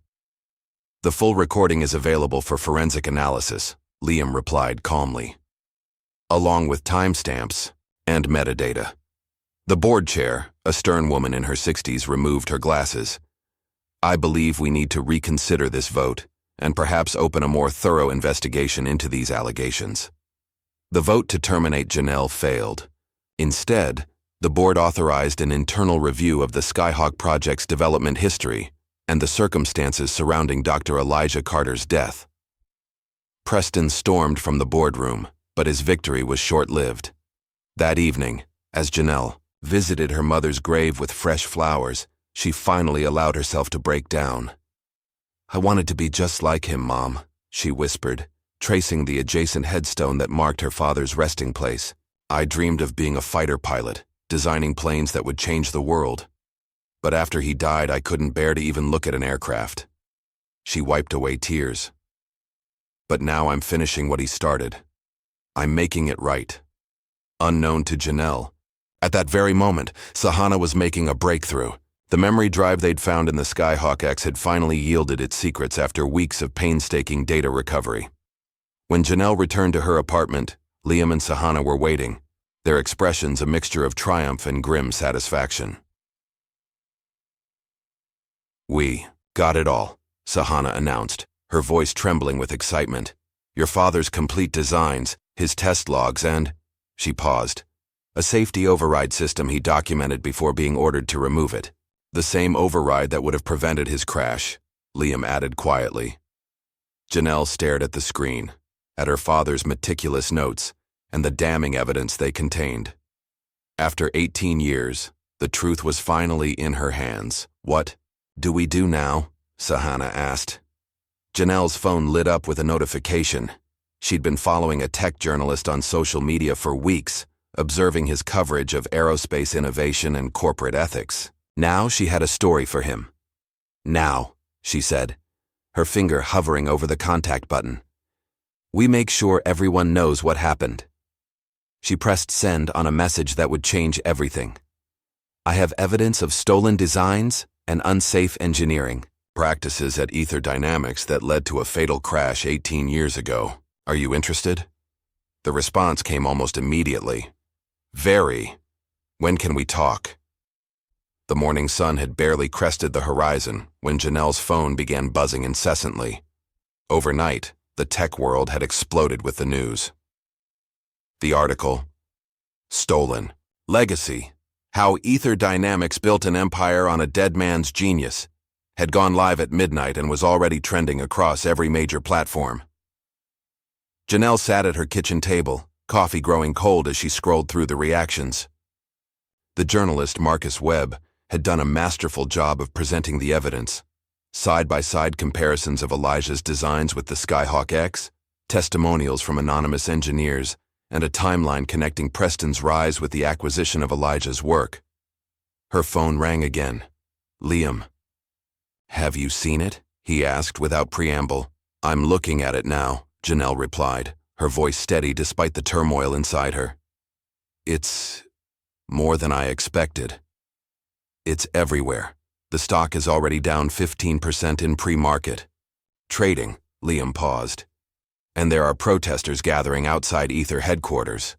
"The full recording is available for forensic analysis," Liam replied calmly, "along with timestamps and metadata." The board chair, a stern woman in her 60s, removed her glasses. "I believe we need to reconsider this vote and perhaps open a more thorough investigation into these allegations." The vote to terminate Janelle failed. Instead, the board authorized an internal review of the Skyhawk project's development history and the circumstances surrounding Dr. Elijah Carter's death. Preston stormed from the boardroom, but his victory was short-lived. That evening, as Janelle visited her mother's grave with fresh flowers, she finally allowed herself to break down. "I wanted to be just like him, Mom," she whispered, tracing the adjacent headstone that marked her father's resting place. "I dreamed of being a fighter pilot, designing planes that would change the world. But after he died, I couldn't bear to even look at an aircraft." She wiped away tears. "But now I'm finishing what he started. I'm making it right." Unknown to Janelle, at that very moment, Sahana was making a breakthrough. The memory drive they'd found in the Skyhawk X had finally yielded its secrets after weeks of painstaking data recovery. When Janelle returned to her apartment, Liam and Sahana were waiting, their expressions a mixture of triumph and grim satisfaction. "We got it all," Sahana announced, her voice trembling with excitement. "Your father's complete designs, his test logs, and—" She paused. "A safety override system he documented before being ordered to remove it. The same override that would have prevented his crash," Liam added quietly. Janelle stared at the screen, at her father's meticulous notes, and the damning evidence they contained. After 18 years, the truth was finally in her hands. "What do we do now?" Sahana asked. Janelle's phone lit up with a notification. She'd been following a tech journalist on social media for weeks, observing his coverage of aerospace innovation and corporate ethics. Now she had a story for him. "Now," she said, her finger hovering over the contact button. "We make sure everyone knows what happened." She pressed send on a message that would change everything. "I have evidence of stolen designs and unsafe engineering practices at Ether Dynamics that led to a fatal crash 18 years ago. Are you interested?" The response came almost immediately. "Very. When can we talk?" The morning sun had barely crested the horizon when Janelle's phone began buzzing incessantly. Overnight, the tech world had exploded with the news. The article, "Stolen Legacy: How Ether Dynamics Built an Empire on a Dead Man's Genius," had gone live at midnight and was already trending across every major platform. Janelle sat at her kitchen table, coffee growing cold as she scrolled through the reactions. The journalist Marcus Webb had done a masterful job of presenting the evidence. Side-by-side comparisons of Elijah's designs with the Skyhawk X, testimonials from anonymous engineers, and a timeline connecting Preston's rise with the acquisition of Elijah's work. Her phone rang again. "Liam." "Have you seen it?" he asked without preamble. "I'm looking at it now," Janelle replied, her voice steady despite the turmoil inside her. "It's more than I expected. It's everywhere. The stock is already down 15% in pre-market. Trading," Liam paused. "And there are protesters gathering outside Ether headquarters."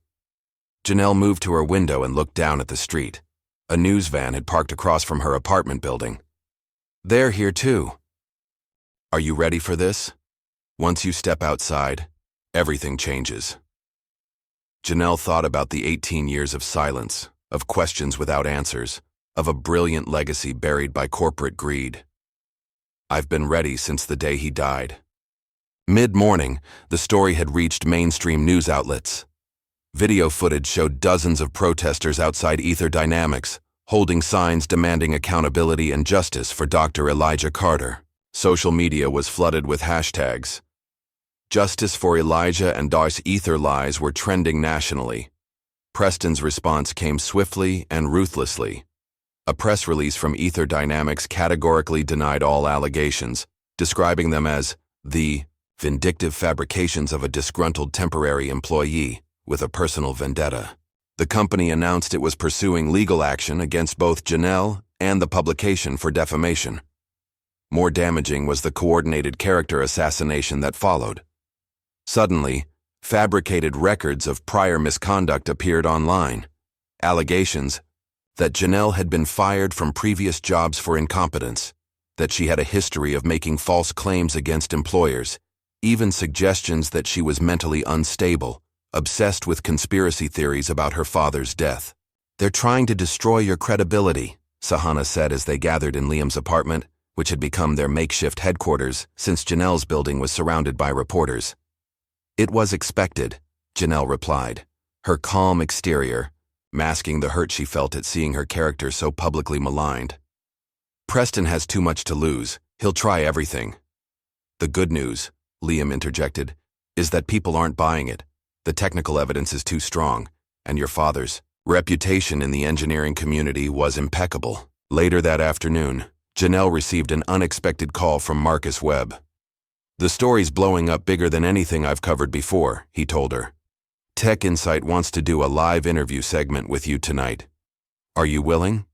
Janelle moved to her window and looked down at the street. A news van had parked across from her apartment building. "They're here too." "Are you ready for this? Once you step outside, everything changes." Janelle thought about the 18 years of silence, of questions without answers, of a brilliant legacy buried by corporate greed. "I've been ready since the day he died." Mid-morning, the story had reached mainstream news outlets. Video footage showed dozens of protesters outside Ether Dynamics, holding signs demanding accountability and justice for Dr. Elijah Carter. Social media was flooded with hashtags. "Justice for Elijah" and "Dar's Ether Lies" were trending nationally. Preston's response came swiftly and ruthlessly. A press release from Ether Dynamics categorically denied all allegations, describing them as the vindictive fabrications of a disgruntled temporary employee with a personal vendetta. The company announced it was pursuing legal action against both Janelle and the publication for defamation. More damaging was the coordinated character assassination that followed. Suddenly, fabricated records of prior misconduct appeared online. Allegations that Janelle had been fired from previous jobs for incompetence, that she had a history of making false claims against employers, even suggestions that she was mentally unstable, obsessed with conspiracy theories about her father's death. "They're trying to destroy your credibility," Sahana said as they gathered in Liam's apartment, which had become their makeshift headquarters since Janelle's building was surrounded by reporters. "It was expected," Janelle replied, her calm exterior masking the hurt she felt at seeing her character so publicly maligned. "Preston has too much to lose. He'll try everything." "The good news," Liam interjected, "is that people aren't buying it. The technical evidence is too strong, and your father's reputation in the engineering community was impeccable." Later that afternoon, Janelle received an unexpected call from Marcus Webb. "The story's blowing up bigger than anything I've covered before," he told her. "Tech Insight wants to do a live interview segment with you tonight. Are you willing?"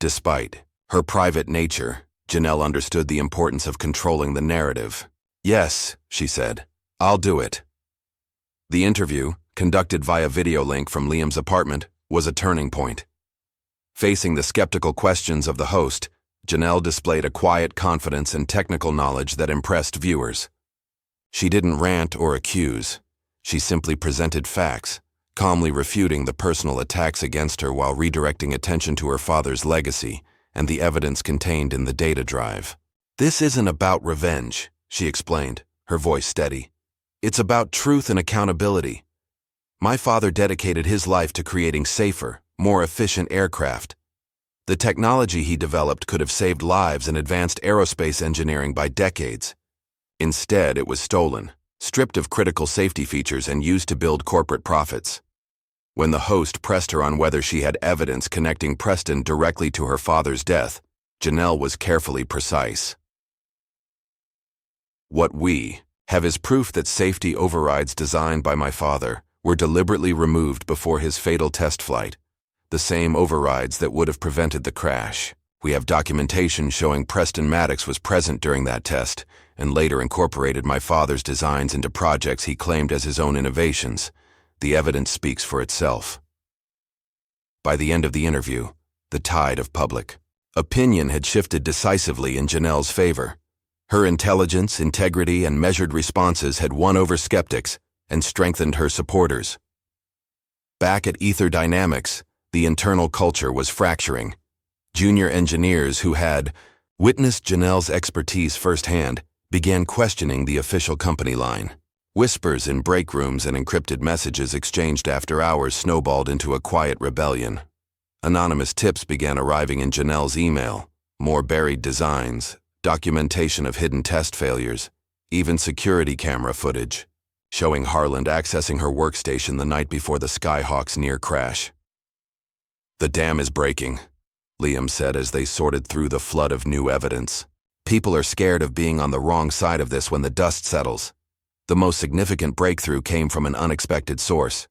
Despite Her private nature, Janelle understood the importance of controlling the narrative. "Yes," she said, "I'll do it." The interview, conducted via video link from Liam's apartment, was a turning point. Facing the skeptical questions of the host, Janelle displayed a quiet confidence and technical knowledge that impressed viewers. She didn't rant or accuse. She simply presented facts, calmly refuting the personal attacks against her while redirecting attention to her father's legacy and the evidence contained in the data drive. "This isn't about revenge," she explained, her voice steady. "It's about truth and accountability. My father dedicated his life to creating safer, more efficient aircraft. The technology he developed could have saved lives and advanced aerospace engineering by decades. Instead, it was stolen, stripped of critical safety features and used to build corporate profits." When the host pressed her on whether she had evidence connecting Preston directly to her father's death, Janelle was carefully precise. "What we have is proof that safety overrides designed by my father were deliberately removed before his fatal test flight, the same overrides that would have prevented the crash. We have documentation showing Preston Maddox was present during that test and later incorporated my father's designs into projects he claimed as his own innovations. The evidence speaks for itself." By the end of the interview, the tide of public opinion had shifted decisively in Janelle's favor. Her intelligence, integrity, and measured responses had won over skeptics and strengthened her supporters. Back at Ether Dynamics, the internal culture was fracturing. Junior engineers who had witnessed Janelle's expertise firsthand began questioning the official company line. Whispers in break rooms and encrypted messages exchanged after hours snowballed into a quiet rebellion. Anonymous tips began arriving in Janelle's email, more buried designs, documentation of hidden test failures, even security camera footage, showing Harland accessing her workstation the night before the Skyhawk's near crash. "The dam is breaking," Liam said as they sorted through the flood of new evidence. "People are scared of being on the wrong side of this when the dust settles." The most significant breakthrough came from an unexpected source.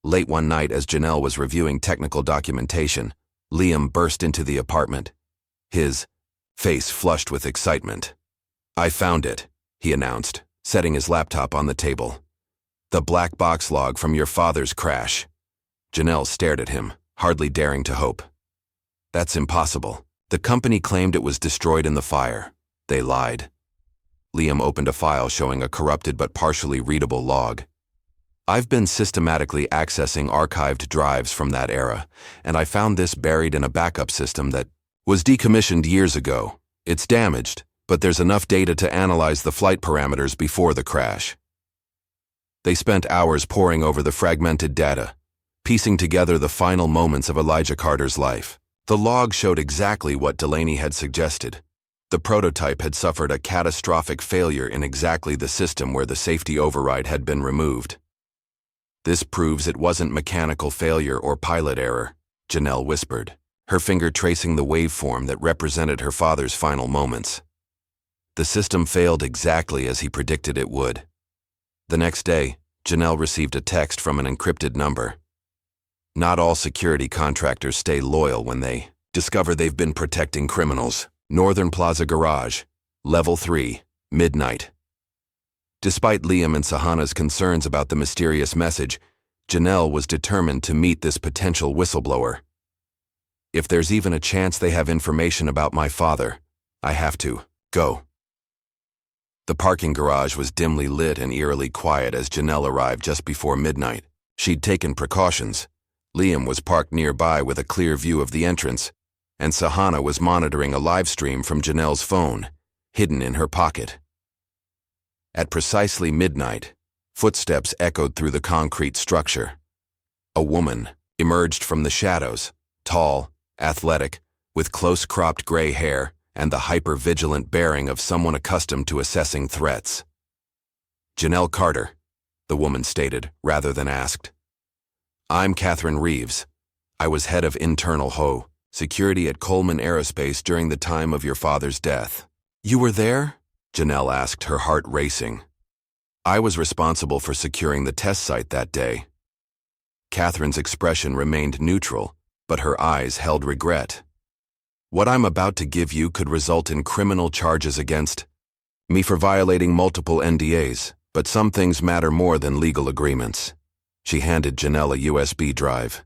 Late one night as Janelle was reviewing technical documentation, Liam burst into the apartment, his face flushed with excitement. "I found it," he announced, setting his laptop on the table. "The black box log from your father's crash." Janelle stared at him, hardly daring to hope. "That's impossible. The company claimed it was destroyed in the fire. They lied." Liam opened a file showing a corrupted but partially readable log. "I've been systematically accessing archived drives from that era, and I found this buried in a backup system that was decommissioned years ago. It's damaged, but there's enough data to analyze the flight parameters before the crash." They spent hours poring over the fragmented data, piecing together the final moments of Elijah Carter's life. The log showed exactly what Delaney had suggested. The prototype had suffered a catastrophic failure in exactly the system where the safety override had been removed. "This proves it wasn't mechanical failure or pilot error," Janelle whispered, her finger tracing the waveform that represented her father's final moments. "The system failed exactly as he predicted it would." The next day, Janelle received a text from an encrypted number. "Not all security contractors stay loyal when they discover they've been protecting criminals. Northern Plaza Garage, Level 3, midnight." Despite Liam and Sahana's concerns about the mysterious message, Janelle was determined to meet this potential whistleblower. "If there's even a chance they have information about my father, I have to go." The parking garage was dimly lit and eerily quiet as Janelle arrived just before midnight. She'd taken precautions. Liam was parked nearby with a clear view of the entrance, and Sahana was monitoring a live stream from Janelle's phone, hidden in her pocket. At precisely midnight, footsteps echoed through the concrete structure. A woman emerged from the shadows, tall, athletic, with close-cropped gray hair and the hyper-vigilant bearing of someone accustomed to assessing threats. "Janelle Carter," the woman stated, rather than asked. "I'm Catherine Reeves. I was head of internal security at Coleman Aerospace during the time of your father's death." "You were there?" Janelle asked, her heart racing. "I was responsible for securing the test site that day." Catherine's expression remained neutral, but her eyes held regret. What I'm about to give you could result in criminal charges against me for violating multiple NDAs, but some things matter more than legal agreements. She handed Janelle a USB drive.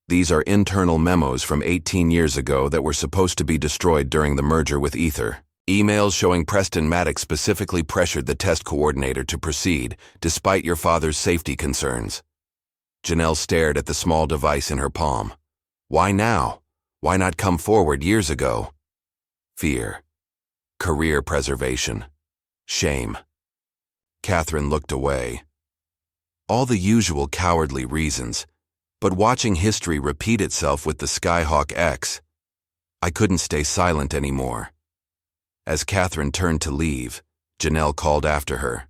These are internal memos from 18 years ago that were supposed to be destroyed during the merger with Ether. Emails showing Preston Maddox specifically pressured the test coordinator to proceed, despite your father's safety concerns. Janelle stared at the small device in her palm. Why now? Why not come forward years ago? Fear. Career preservation. Shame. Catherine looked away. All the usual cowardly reasons, but watching history repeat itself with the Skyhawk X, I couldn't stay silent anymore. As Catherine turned to leave, Janelle called after her.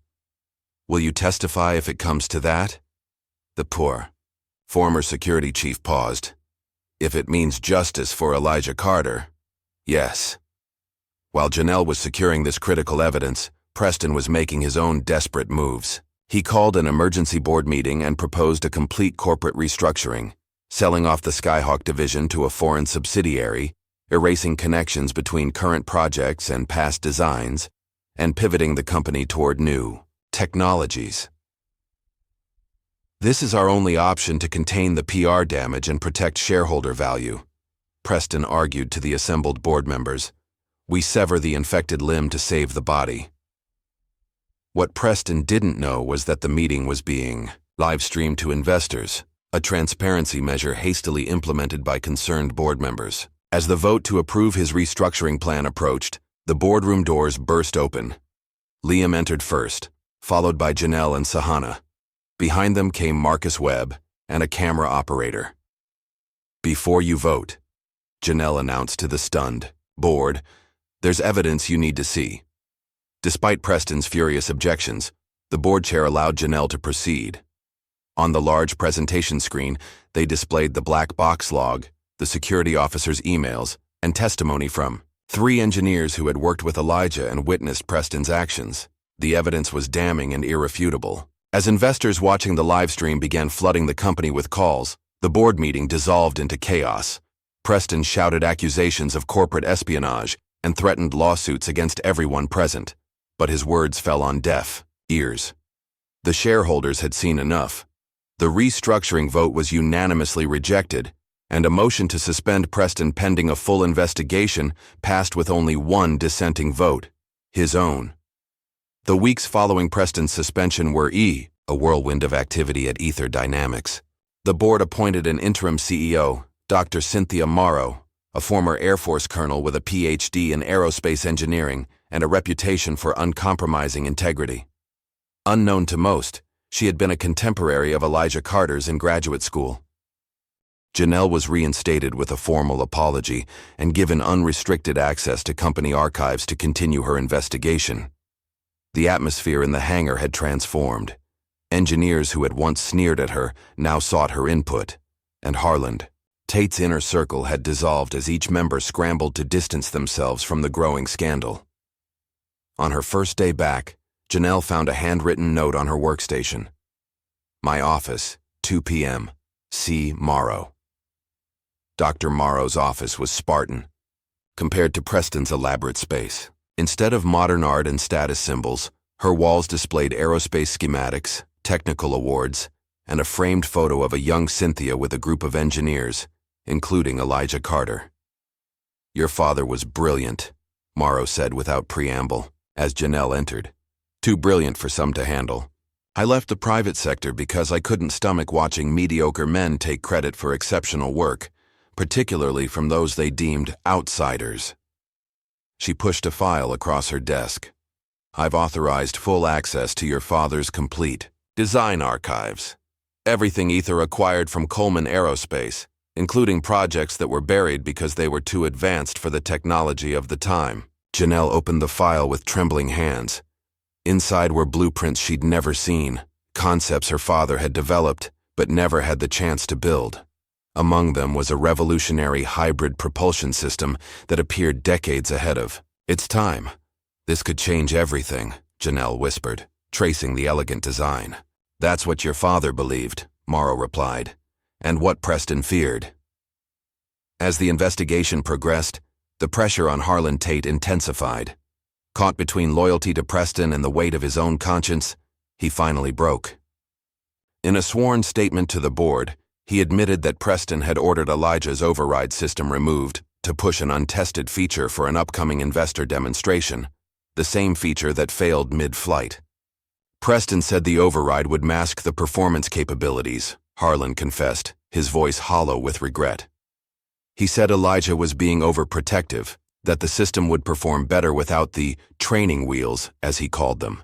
Will you testify if it comes to that? The poor, former security chief paused. If it means justice for Elijah Carter, yes. While Janelle was securing this critical evidence, Preston was making his own desperate moves. He called an emergency board meeting and proposed a complete corporate restructuring, selling off the Skyhawk division to a foreign subsidiary, erasing connections between current projects and past designs, and pivoting the company toward new technologies. This is our only option to contain the PR damage and protect shareholder value, Preston argued to the assembled board members. We sever the infected limb to save the body. What Preston didn't know was that the meeting was being live-streamed to investors, a transparency measure hastily implemented by concerned board members. As the vote to approve his restructuring plan approached, the boardroom doors burst open. Liam entered first, followed by Janelle and Sahana. Behind them came Marcus Webb and a camera operator. Before you vote, Janelle announced to the stunned board, there's evidence you need to see. Despite Preston's furious objections, the board chair allowed Janelle to proceed. On the large presentation screen, they displayed the black box log, the security officer's emails, and testimony from 3 engineers who had worked with Elijah and witnessed Preston's actions. The evidence was damning and irrefutable. As investors watching the live stream began flooding the company with calls, the board meeting dissolved into chaos. Preston shouted accusations of corporate espionage and threatened lawsuits against everyone present, but his words fell on deaf ears. The shareholders had seen enough. The restructuring vote was unanimously rejected, and a motion to suspend Preston pending a full investigation passed with only one dissenting vote, his own. The weeks following Preston's suspension were a whirlwind of activity at Ether Dynamics. The board appointed an interim CEO, Dr. Cynthia Morrow, a former Air Force colonel with a PhD in aerospace engineering and a reputation for uncompromising integrity. Unknown to most, she had been a contemporary of Elijah Carter's in graduate school. Janelle was reinstated with a formal apology and given unrestricted access to company archives to continue her investigation. The atmosphere in the hangar had transformed. Engineers who had once sneered at her now sought her input, and Harland, Tate's inner circle, had dissolved as each member scrambled to distance themselves from the growing scandal. On her first day back, Janelle found a handwritten note on her workstation. My office, 2 p.m., C. Morrow. Dr. Morrow's office was Spartan, compared to Preston's elaborate space. Instead of modern art and status symbols, her walls displayed aerospace schematics, technical awards, and a framed photo of a young Cynthia with a group of engineers, including Elijah Carter. Your father was brilliant, Morrow said without preamble, as Janelle entered. Too brilliant for some to handle. I left the private sector because I couldn't stomach watching mediocre men take credit for exceptional work, particularly from those they deemed outsiders. She pushed a file across her desk. I've authorized full access to your father's complete design archives. Everything Ether acquired from Coleman Aerospace, including projects that were buried because they were too advanced for the technology of the time. Janelle opened the file with trembling hands. Inside were blueprints she'd never seen, concepts her father had developed but never had the chance to build. Among them was a revolutionary hybrid propulsion system that appeared decades ahead of its time. This could change everything, Janelle whispered, tracing the elegant design. That's what your father believed, Morrow replied, and what Preston feared. As the investigation progressed, The pressure on Harlan Tate intensified. Caught between loyalty to Preston and the weight of his own conscience, he finally broke. In a sworn statement to the board, he admitted that Preston had ordered Elijah's override system removed to push an untested feature for an upcoming investor demonstration, the same feature that failed mid-flight. Preston said the override would mask the performance capabilities, Harlan confessed, his voice hollow with regret. He said Elijah was being overprotective, that the system would perform better without the training wheels, as he called them.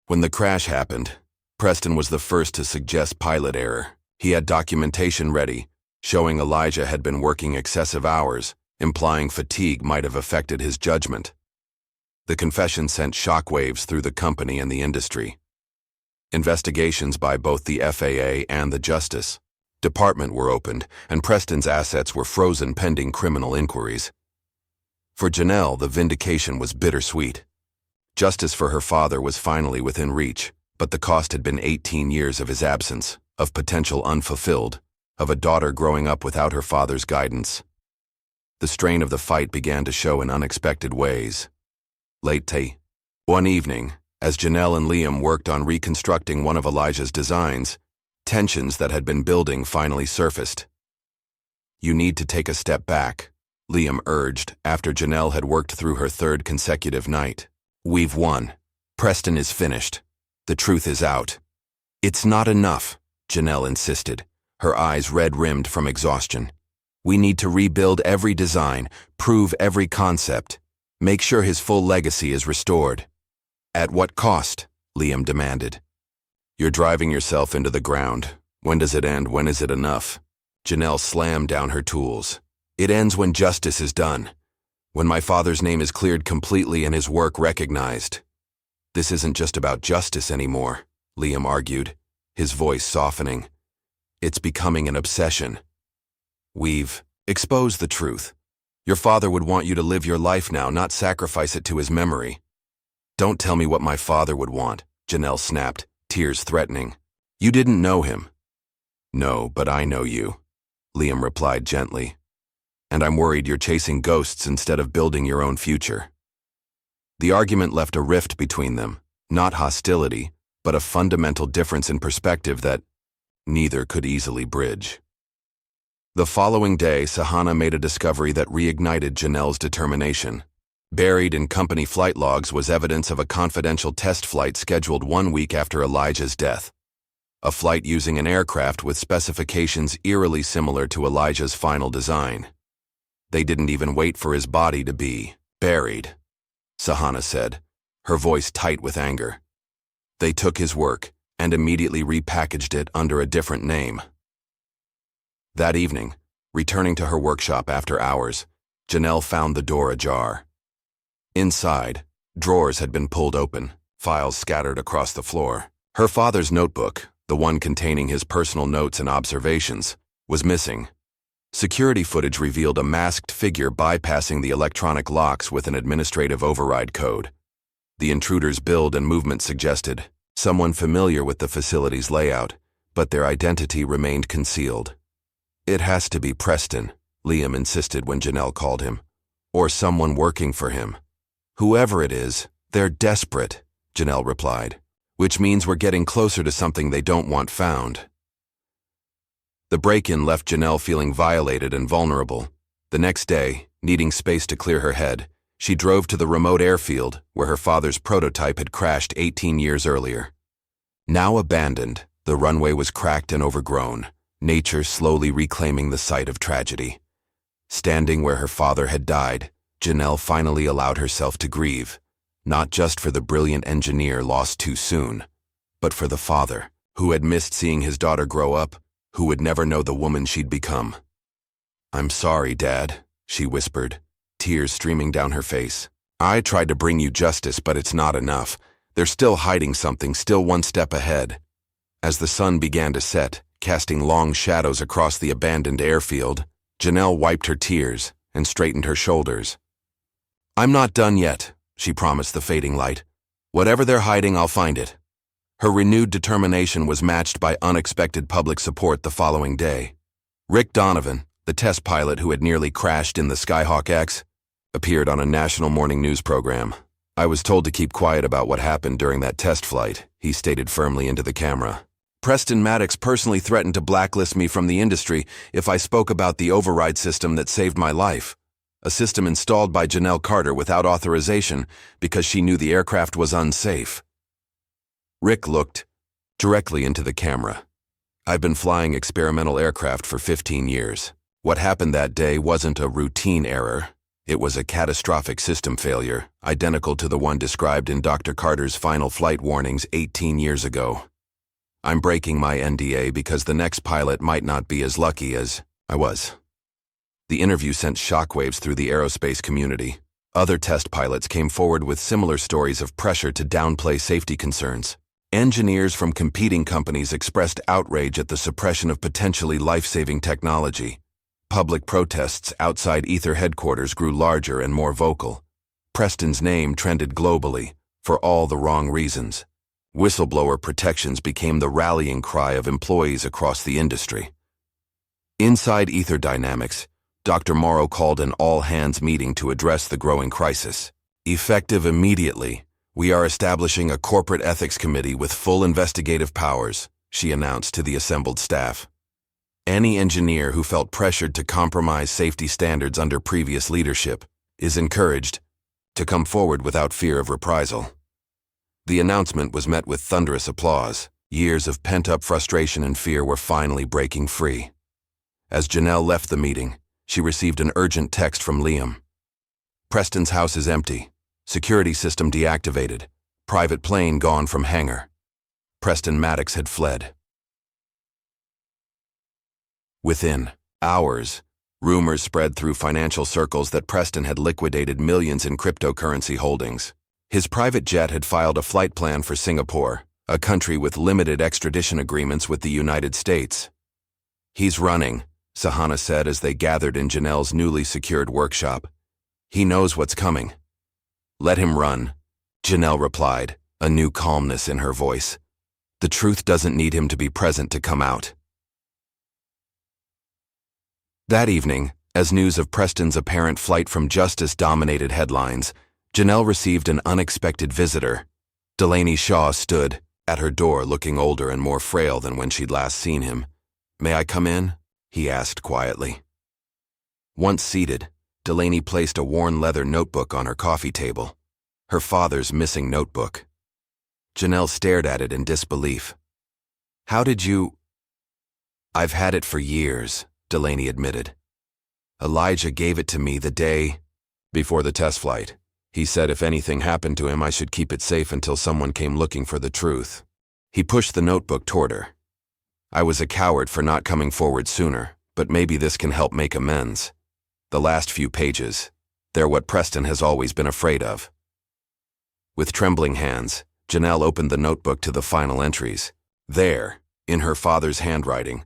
When the crash happened, Preston was the first to suggest pilot error. He had documentation ready, showing Elijah had been working excessive hours, implying fatigue might have affected his judgment. The confession sent shockwaves through the company and the industry. Investigations by both the FAA and the Justice Department were opened, and Preston's assets were frozen pending criminal inquiries. For Janelle, the vindication was bittersweet. Justice for her father was finally within reach, but the cost had been 18 years of his absence, of potential unfulfilled, of a daughter growing up without her father's guidance. The strain of the fight began to show in unexpected ways. One evening, as Janelle and Liam worked on reconstructing one of Elijah's designs, tensions that had been building finally surfaced. "You need to take a step back," Liam urged after Janelle had worked through her third consecutive night. "We've won. Preston is finished. The truth is out." "It's not enough," Janelle insisted, her eyes red-rimmed from exhaustion. "We need to rebuild every design, prove every concept, make sure his full legacy is restored." "At what cost?" Liam demanded. "You're driving yourself into the ground. When does it end? When is it enough?" Janelle slammed down her tools. "It ends when justice is done. When my father's name is cleared completely and his work recognized." "This isn't just about justice anymore," Liam argued, his voice softening. "It's becoming an obsession. We've exposed the truth. Your father would want you to live your life now, not sacrifice it to his memory." "Don't tell me what my father would want," Janelle snapped, tears threatening. "You didn't know him." "No, but I know you," Liam replied gently. "And I'm worried you're chasing ghosts instead of building your own future." The argument left a rift between them, not hostility, but a fundamental difference in perspective that neither could easily bridge. The following day, Sahana made a discovery that reignited Janelle's determination. Buried in company flight logs was evidence of a confidential test flight scheduled 1 week after Elijah's death. A flight using an aircraft with specifications eerily similar to Elijah's final design. "They didn't even wait for his body to be buried," Sahana said, her voice tight with anger. "They took his work and immediately repackaged it under a different name." That evening, returning to her workshop after hours, Janelle found the door ajar. Inside, drawers had been pulled open, files scattered across the floor. Her father's notebook, the one containing his personal notes and observations, was missing. Security footage revealed a masked figure bypassing the electronic locks with an administrative override code. The intruder's build and movement suggested someone familiar with the facility's layout, but their identity remained concealed. "It has to be Preston," Liam insisted when Janelle called him. "Or someone working for him. Whoever it is, they're desperate," Janelle replied, "which means we're getting closer to something they don't want found." The break-in left Janelle feeling violated and vulnerable. The next day, needing space to clear her head, she drove to the remote airfield where her father's prototype had crashed 18 years earlier. Now abandoned, the runway was cracked and overgrown, nature slowly reclaiming the site of tragedy. Standing where her father had died, Janelle finally allowed herself to grieve, not just for the brilliant engineer lost too soon, but for the father, who had missed seeing his daughter grow up, who would never know the woman she'd become. "I'm sorry, Dad," she whispered, tears streaming down her face. "I tried to bring you justice, but it's not enough. They're still hiding something, still one step ahead." As the sun began to set, casting long shadows across the abandoned airfield, Janelle wiped her tears and straightened her shoulders. "I'm not done yet," she promised the fading light. "Whatever they're hiding, I'll find it." Her renewed determination was matched by unexpected public support the following day. Rick Donovan, the test pilot who had nearly crashed in the Skyhawk X, appeared on a national morning news program. I was told to keep quiet about what happened during that test flight, he stated firmly into the camera. Preston Maddox personally threatened to blacklist me from the industry if I spoke about the override system that saved my life. A system installed by Janelle Carter without authorization because she knew the aircraft was unsafe. Rick looked directly into the camera. I've been flying experimental aircraft for 15 years. What happened that day wasn't a routine error. It was a catastrophic system failure, identical to the one described in Dr. Carter's final flight warnings 18 years ago. I'm breaking my NDA because the next pilot might not be as lucky as I was. The interview sent shockwaves through the aerospace community. Other test pilots came forward with similar stories of pressure to downplay safety concerns. Engineers from competing companies expressed outrage at the suppression of potentially life-saving technology. Public protests outside Ether headquarters grew larger and more vocal. Preston's name trended globally, for all the wrong reasons. Whistleblower protections became the rallying cry of employees across the industry. Inside Ether Dynamics, Dr. Morrow called an all-hands meeting to address the growing crisis. Effective immediately, we are establishing a corporate ethics committee with full investigative powers, she announced to the assembled staff. Any engineer who felt pressured to compromise safety standards under previous leadership is encouraged to come forward without fear of reprisal. The announcement was met with thunderous applause. Years of pent-up frustration and fear were finally breaking free. As Janelle left the meeting, she received an urgent text from Liam. Preston's house is empty. Security system deactivated. Private plane gone from hangar. Preston Maddox had fled. Within hours, rumors spread through financial circles that Preston had liquidated millions in cryptocurrency holdings. His private jet had filed a flight plan for Singapore, a country with limited extradition agreements with the United States. He's running, Sahana said as they gathered in Janelle's newly secured workshop. He knows what's coming. Let him run, Janelle replied, a new calmness in her voice. The truth doesn't need him to be present to come out. That evening, as news of Preston's apparent flight from justice dominated headlines, Janelle received an unexpected visitor. Delaney Shaw stood at her door looking older and more frail than when she'd last seen him. "May I come in?" he asked quietly. Once seated, Delaney placed a worn leather notebook on her coffee table. Her father's missing notebook. Janelle stared at it in disbelief. "How did you—" "I've had it for years," Delaney admitted. "Elijah gave it to me the day before the test flight. He said if anything happened to him, I should keep it safe until someone came looking for the truth." He pushed the notebook toward her. "I was a coward for not coming forward sooner, but maybe this can help make amends. The last few pages, they're what Preston has always been afraid of." With trembling hands, Janelle opened the notebook to the final entries. There, in her father's handwriting,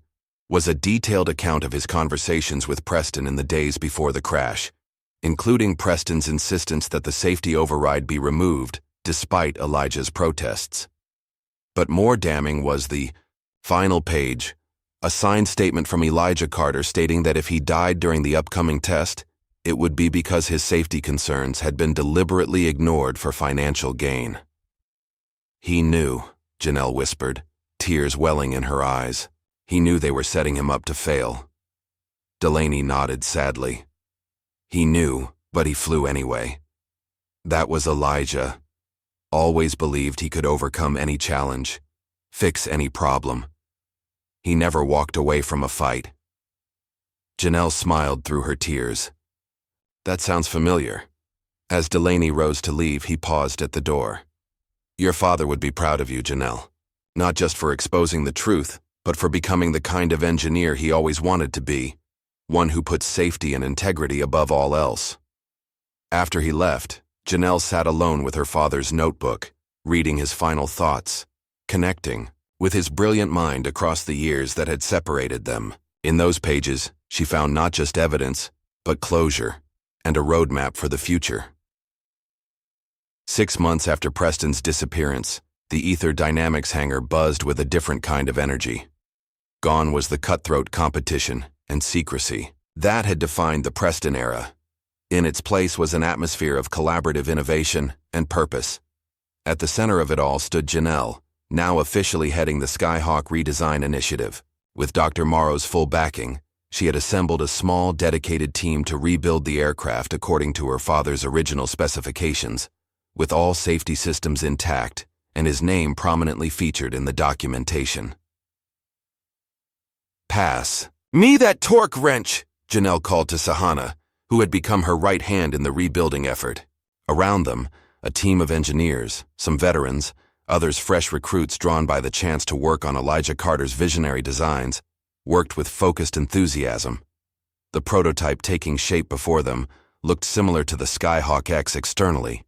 was a detailed account of his conversations with Preston in the days before the crash, including Preston's insistence that the safety override be removed, despite Elijah's protests. But more damning was the final page, a signed statement from Elijah Carter stating that if he died during the upcoming test, it would be because his safety concerns had been deliberately ignored for financial gain. "He knew," Janelle whispered, tears welling in her eyes. "He knew they were setting him up to fail." Delaney nodded sadly. "He knew, but he flew anyway. That was Elijah. Always believed he could overcome any challenge, fix any problem. He never walked away from a fight." Janelle smiled through her tears. "That sounds familiar." As Delaney rose to leave, he paused at the door. "Your father would be proud of you, Janelle. Not just for exposing the truth, but for becoming the kind of engineer he always wanted to be, one who puts safety and integrity above all else." After he left, Janelle sat alone with her father's notebook, reading his final thoughts, connecting with his brilliant mind across the years that had separated them. In those pages, she found not just evidence, but closure, and a roadmap for the future. 6 months after Preston's disappearance, the Ether Dynamics hangar buzzed with a different kind of energy. Gone was the cutthroat competition and secrecy that had defined the Preston era. In its place was an atmosphere of collaborative innovation and purpose. At the center of it all stood Janelle, now officially heading the Skyhawk redesign initiative. With Dr. Morrow's full backing, she had assembled a small, dedicated team to rebuild the aircraft according to her father's original specifications, with all safety systems intact and his name prominently featured in the documentation. "Pass. Me that torque wrench," Janelle called to Sahana, who had become her right hand in the rebuilding effort. Around them, a team of engineers, some veterans, others fresh recruits drawn by the chance to work on Elijah Carter's visionary designs, worked with focused enthusiasm. The prototype taking shape before them looked similar to the Skyhawk X externally,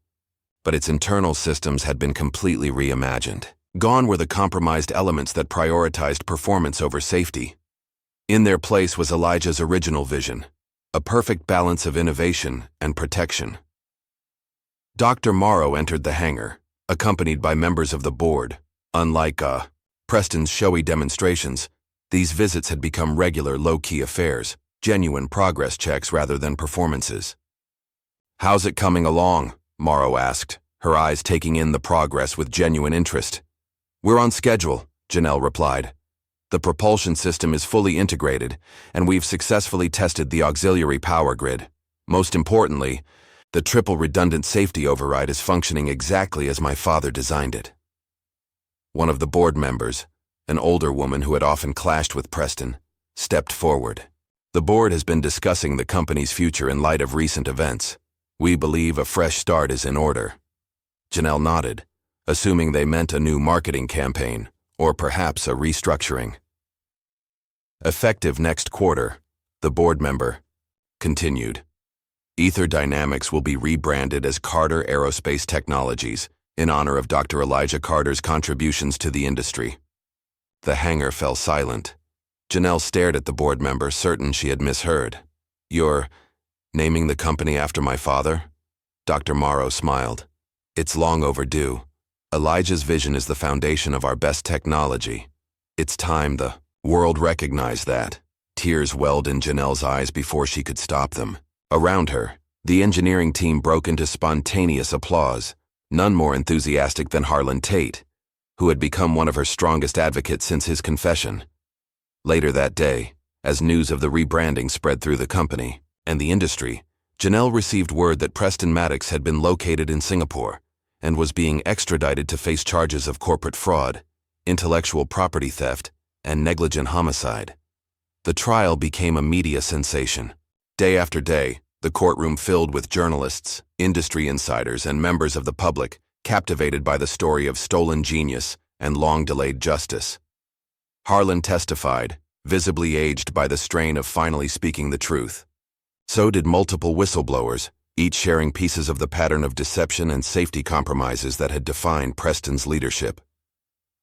but its internal systems had been completely reimagined. Gone were the compromised elements that prioritized performance over safety. In their place was Elijah's original vision, a perfect balance of innovation and protection. Dr. Morrow entered the hangar, accompanied by members of the board. Unlike Preston's showy demonstrations, these visits had become regular low-key affairs, genuine progress checks rather than performances. "How's it coming along?" Morrow asked, her eyes taking in the progress with genuine interest. "We're on schedule," Janelle replied. "The propulsion system is fully integrated, and we've successfully tested the auxiliary power grid. Most importantly, the triple redundant safety override is functioning exactly as my father designed it." One of the board members, an older woman who had often clashed with Preston, stepped forward. "The board has been discussing the company's future in light of recent events. We believe a fresh start is in order." Janelle nodded, assuming they meant a new marketing campaign, or perhaps a restructuring. "Effective next quarter," the board member continued. "Ether Dynamics will be rebranded as Carter Aerospace Technologies in honor of Dr. Elijah Carter's contributions to the industry." The hangar fell silent. Janelle stared at the board member, certain she had misheard. "You're naming the company after my father?" Dr. Morrow smiled. "It's long overdue. Elijah's vision is the foundation of our best technology. It's time the world recognized that." Tears welled in Janelle's eyes before she could stop them. Around her, the engineering team broke into spontaneous applause, none more enthusiastic than Harlan Tate, who had become one of her strongest advocates since his confession. Later that day, as news of the rebranding spread through the company and the industry, Janelle received word that Preston Maddox had been located in Singapore and was being extradited to face charges of corporate fraud, intellectual property theft, and negligent homicide. The trial became a media sensation. Day after day, the courtroom filled with journalists, industry insiders, and members of the public, captivated by the story of stolen genius and long-delayed justice. Harlan testified, visibly aged by the strain of finally speaking the truth. So did multiple whistleblowers, each sharing pieces of the pattern of deception and safety compromises that had defined Preston's leadership.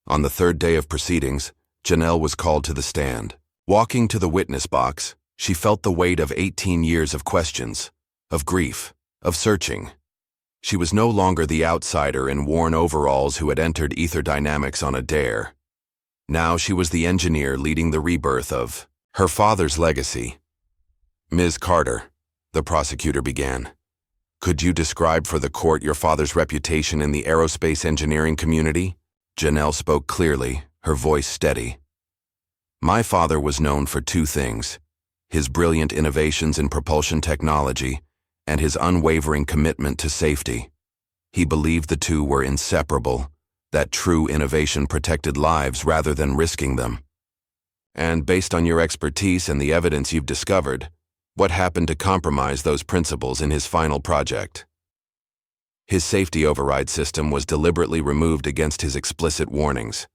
On the third day of proceedings, Janelle was called to the stand. Walking to the witness box, she felt the weight of 18 years of questions, of grief, of searching. She was no longer the outsider in worn overalls who had entered Ether Dynamics on a dare. Now she was the engineer leading the rebirth of her father's legacy. "Ms. Carter," the prosecutor began, "could you describe for the court your father's reputation in the aerospace engineering community?" Janelle spoke clearly, her voice steady. "My father was known for two things: his brilliant innovations in propulsion technology and his unwavering commitment to safety. He believed the two were inseparable, that true innovation protected lives rather than risking them. And based on your expertise and the evidence you've discovered, what happened to compromise those principles in his final project?" His safety override system was deliberately removed against his explicit warnings.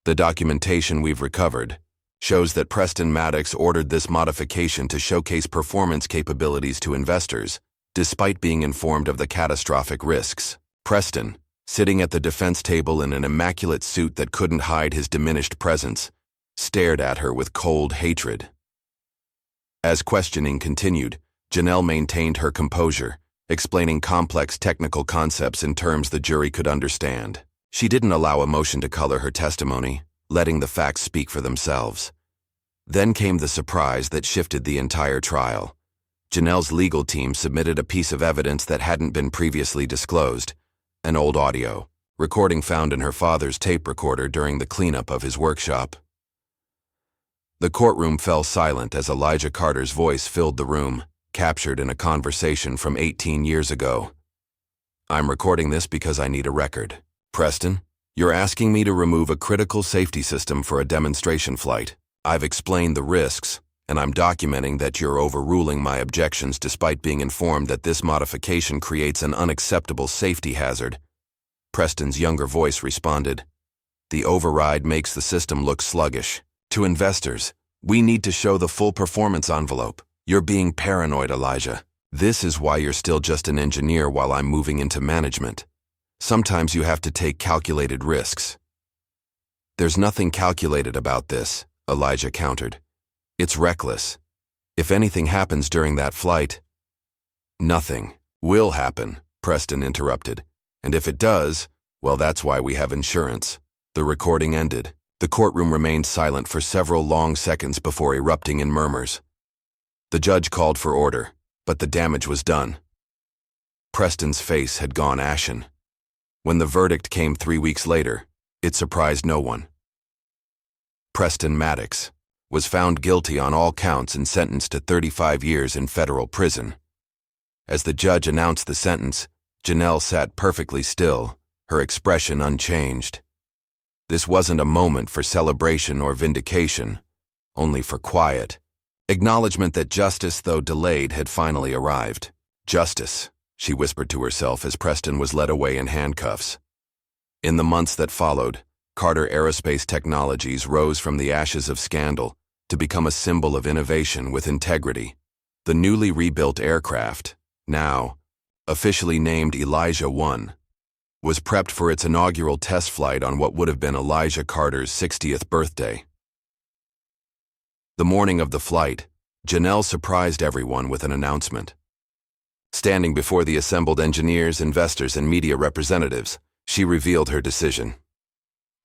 The documentation we've recovered shows that Preston Maddox ordered this modification to showcase performance capabilities to investors, despite being informed of the catastrophic risks. Preston, sitting at the defense table in an immaculate suit that couldn't hide his diminished presence, stared at her with cold hatred. As questioning continued, Janelle maintained her composure, explaining complex technical concepts in terms the jury could understand. She didn't allow emotion to color her testimony, letting the facts speak for themselves. Then came the surprise that shifted the entire trial. Janelle's legal team submitted a piece of evidence that hadn't been previously disclosed, an old audio recording found in her father's tape recorder during the cleanup of his workshop. The courtroom fell silent as Elijah Carter's voice filled the room, captured in a conversation from 18 years ago. "I'm recording this because I need a record. Preston, you're asking me to remove a critical safety system for a demonstration flight. I've explained the risks, and I'm documenting that you're overruling my objections despite being informed that this modification creates an unacceptable safety hazard." Preston's younger voice responded, "The override makes the system look sluggish. To investors, we need to show the full performance envelope. You're being paranoid, Elijah. This is why you're still just an engineer while I'm moving into management. Sometimes you have to take calculated risks." "There's nothing calculated about this," Elijah countered. "It's reckless. If anything happens during that flight—" "Nothing will happen," Preston interrupted. "And if it does, well, that's why we have insurance." The recording ended. The courtroom remained silent for several long seconds before erupting in murmurs. The judge called for order, but the damage was done. Preston's face had gone ashen. When the verdict came 3 weeks later, it surprised no one. Preston Maddox was found guilty on all counts and sentenced to 35 years in federal prison. As the judge announced the sentence, Janelle sat perfectly still, her expression unchanged. This wasn't a moment for celebration or vindication, only for quiet. Acknowledgement that justice, though delayed, had finally arrived. "Justice," she whispered to herself as Preston was led away in handcuffs. In the months that followed, Carter Aerospace Technologies rose from the ashes of scandal to become a symbol of innovation with integrity. The newly rebuilt aircraft, now officially named Elijah 1, was prepped for its inaugural test flight on what would have been Elijah Carter's 60th birthday. The morning of the flight, Janelle surprised everyone with an announcement. Standing before the assembled engineers, investors, and media representatives, she revealed her decision.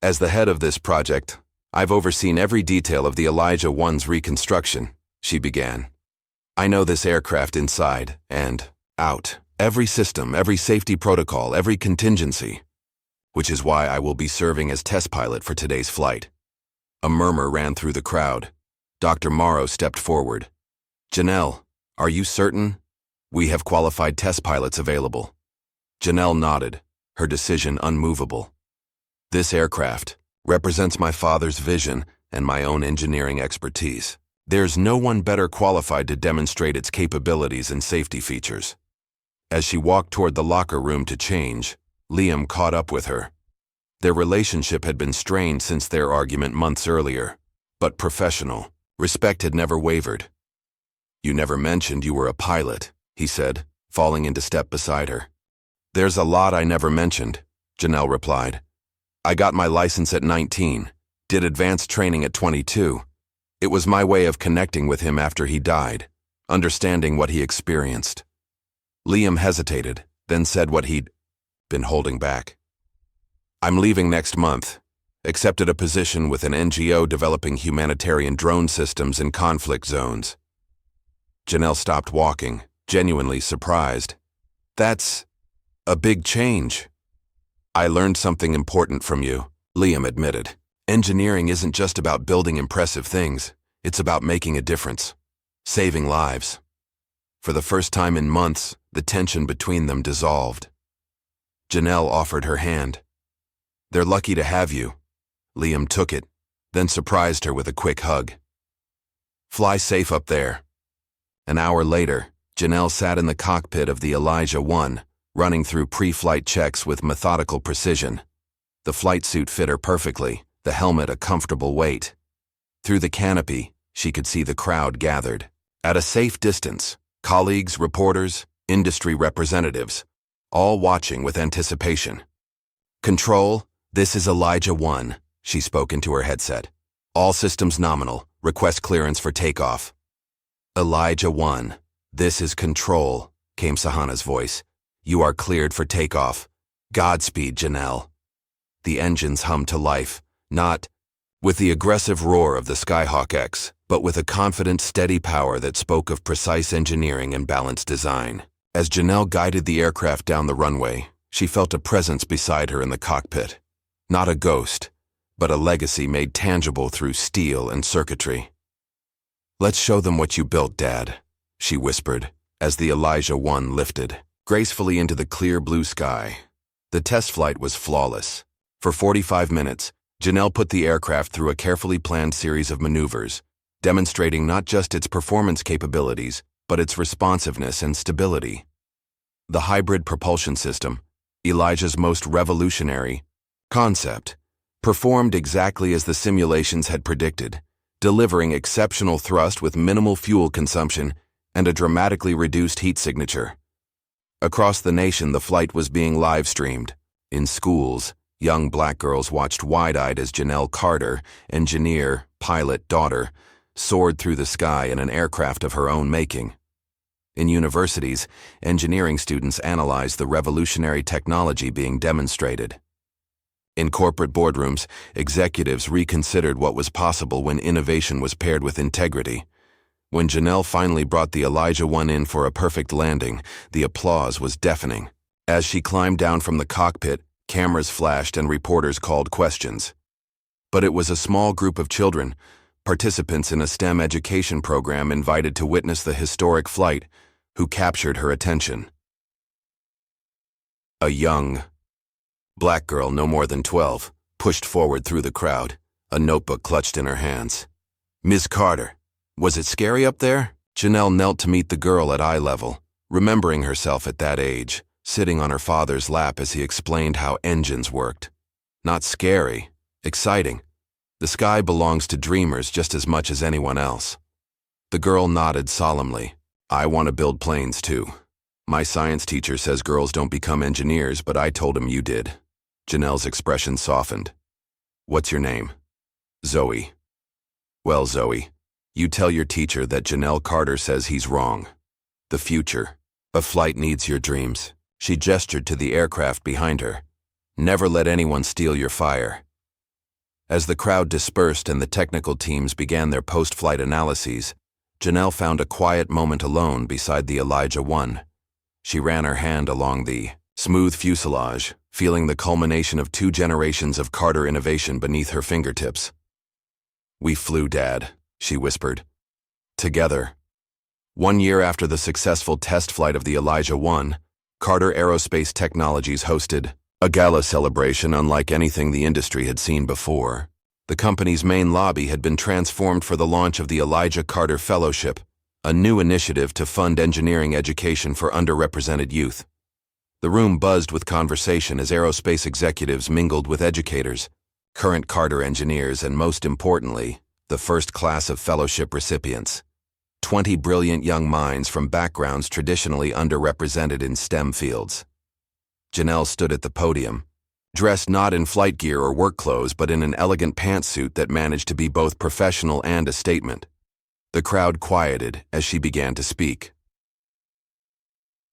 "As the head of this project, I've overseen every detail of the Elijah 1's reconstruction," she began. "I know this aircraft inside and out. Every system, every safety protocol, every contingency, which is why I will be serving as test pilot for today's flight." A murmur ran through the crowd. Dr. Morrow stepped forward. "Janelle, are you certain? We have qualified test pilots available." Janelle nodded, her decision unmovable. "This aircraft represents my father's vision and my own engineering expertise. There's no one better qualified to demonstrate its capabilities and safety features." As she walked toward the locker room to change, Liam caught up with her. Their relationship had been strained since their argument months earlier, but professional. Respect had never wavered. "You never mentioned you were a pilot," he said, falling into step beside her. "There's a lot I never mentioned," Janelle replied. "I got my license at 19, did advanced training at 22. It was my way of connecting with him after he died, understanding what he experienced." Liam hesitated, then said what he'd been holding back. "I'm leaving next month. Accepted a position with an NGO developing humanitarian drone systems in conflict zones." Janelle stopped walking, genuinely surprised. "That's a big change." "I learned something important from you," Liam admitted. "Engineering isn't just about building impressive things. It's about making a difference, saving lives." For the first time in months, the tension between them dissolved. Janelle offered her hand. "They're lucky to have you." Liam took it, then surprised her with a quick hug. "Fly safe up there." An hour later, Janelle sat in the cockpit of the Elijah 1, running through pre-flight checks with methodical precision. The flight suit fit her perfectly, the helmet a comfortable weight. Through the canopy, she could see the crowd gathered. At a safe distance, colleagues, reporters, industry representatives, all watching with anticipation. "Control, this is Elijah 1, she spoke into her headset. "All systems nominal, request clearance for takeoff." "Elijah 1, this is Control," came Sahana's voice. "You are cleared for takeoff. Godspeed, Janelle." The engines hummed to life, not with the aggressive roar of the Skyhawk X, but with a confident, steady power that spoke of precise engineering and balanced design. As Janelle guided the aircraft down the runway, she felt a presence beside her in the cockpit. Not a ghost, but a legacy made tangible through steel and circuitry. "Let's show them what you built, Dad," she whispered, as the Elijah 1 lifted gracefully into the clear blue sky. The test flight was flawless. For 45 minutes, Janelle put the aircraft through a carefully planned series of maneuvers, demonstrating not just its performance capabilities, but its responsiveness and stability. The hybrid propulsion system, Elijah's most revolutionary concept, performed exactly as the simulations had predicted, delivering exceptional thrust with minimal fuel consumption and a dramatically reduced heat signature. Across the nation, the flight was being live-streamed. In schools, young black girls watched wide-eyed as Janelle Carter, engineer, pilot, daughter, soared through the sky in an aircraft of her own making. In universities, engineering students analyzed the revolutionary technology being demonstrated. In corporate boardrooms, executives reconsidered what was possible when innovation was paired with integrity. When Janelle finally brought the Elijah 1 in for a perfect landing, the applause was deafening. As she climbed down from the cockpit, cameras flashed and reporters called questions. But it was a small group of children, participants in a STEM education program invited to witness the historic flight, who captured her attention. A young, black girl no more than 12 pushed forward through the crowd, a notebook clutched in her hands. "Miss Carter, was it scary up there?" Janelle knelt to meet the girl at eye level, remembering herself at that age, sitting on her father's lap as he explained how engines worked. Not scary, exciting. The sky belongs to dreamers just as much as anyone else. The girl nodded solemnly. "I want to build planes too. My science teacher says girls don't become engineers, but I told him you did." Janelle's expression softened. "What's your name?" "Zoe." "Well, Zoe, you tell your teacher that Janelle Carter says he's wrong. The future, a flight needs your dreams." She gestured to the aircraft behind her. "Never let anyone steal your fire." As the crowd dispersed and the technical teams began their post-flight analyses, Janelle found a quiet moment alone beside the Elijah 1. She ran her hand along the smooth fuselage, feeling the culmination of 2 generations of Carter innovation beneath her fingertips. "We flew, Dad," she whispered. "Together." 1 year after the successful test flight of the Elijah 1, Carter Aerospace Technologies hosted a gala celebration unlike anything the industry had seen before. The company's main lobby had been transformed for the launch of the Elijah Carter Fellowship, a new initiative to fund engineering education for underrepresented youth. The room buzzed with conversation as aerospace executives mingled with educators, current Carter engineers, and most importantly, the first class of fellowship recipients. 20 brilliant young minds from backgrounds traditionally underrepresented in STEM fields. Janelle stood at the podium, dressed not in flight gear or work clothes but in an elegant pantsuit that managed to be both professional and a statement. The crowd quieted as she began to speak.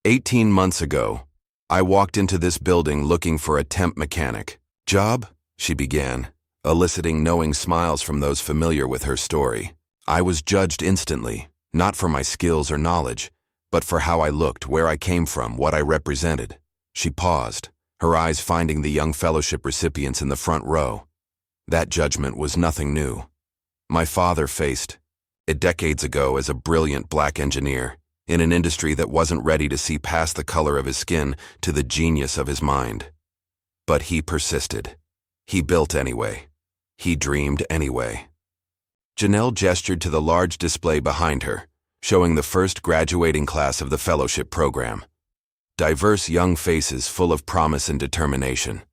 18 months ago, I walked into this building looking for a temp mechanic job, she began, eliciting knowing smiles from those familiar with her story. I was judged instantly, not for my skills or knowledge, but for how I looked, where I came from, what I represented. She paused, her eyes finding the young fellowship recipients in the front row. That judgment was nothing new. My father faced it decades ago as a brilliant black engineer, in an industry that wasn't ready to see past the color of his skin to the genius of his mind. But he persisted. He built anyway. He dreamed anyway. Janelle gestured to the large display behind her, showing the first graduating class of the fellowship program. Diverse young faces full of promise and determination.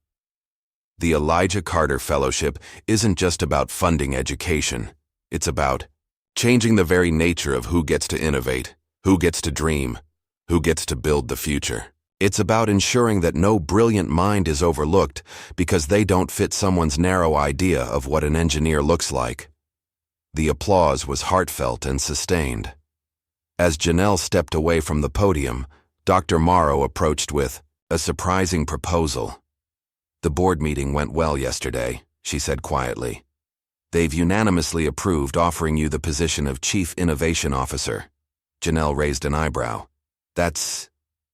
The Elijah Carter Fellowship isn't just about funding education. It's about changing the very nature of who gets to innovate, who gets to dream, who gets to build the future. It's about ensuring that no brilliant mind is overlooked because they don't fit someone's narrow idea of what an engineer looks like. The applause was heartfelt and sustained. As Janelle stepped away from the podium, Dr. Morrow approached with a surprising proposal. "The board meeting went well yesterday," she said quietly. They've unanimously approved offering you the position of Chief Innovation Officer. Janelle raised an eyebrow. That's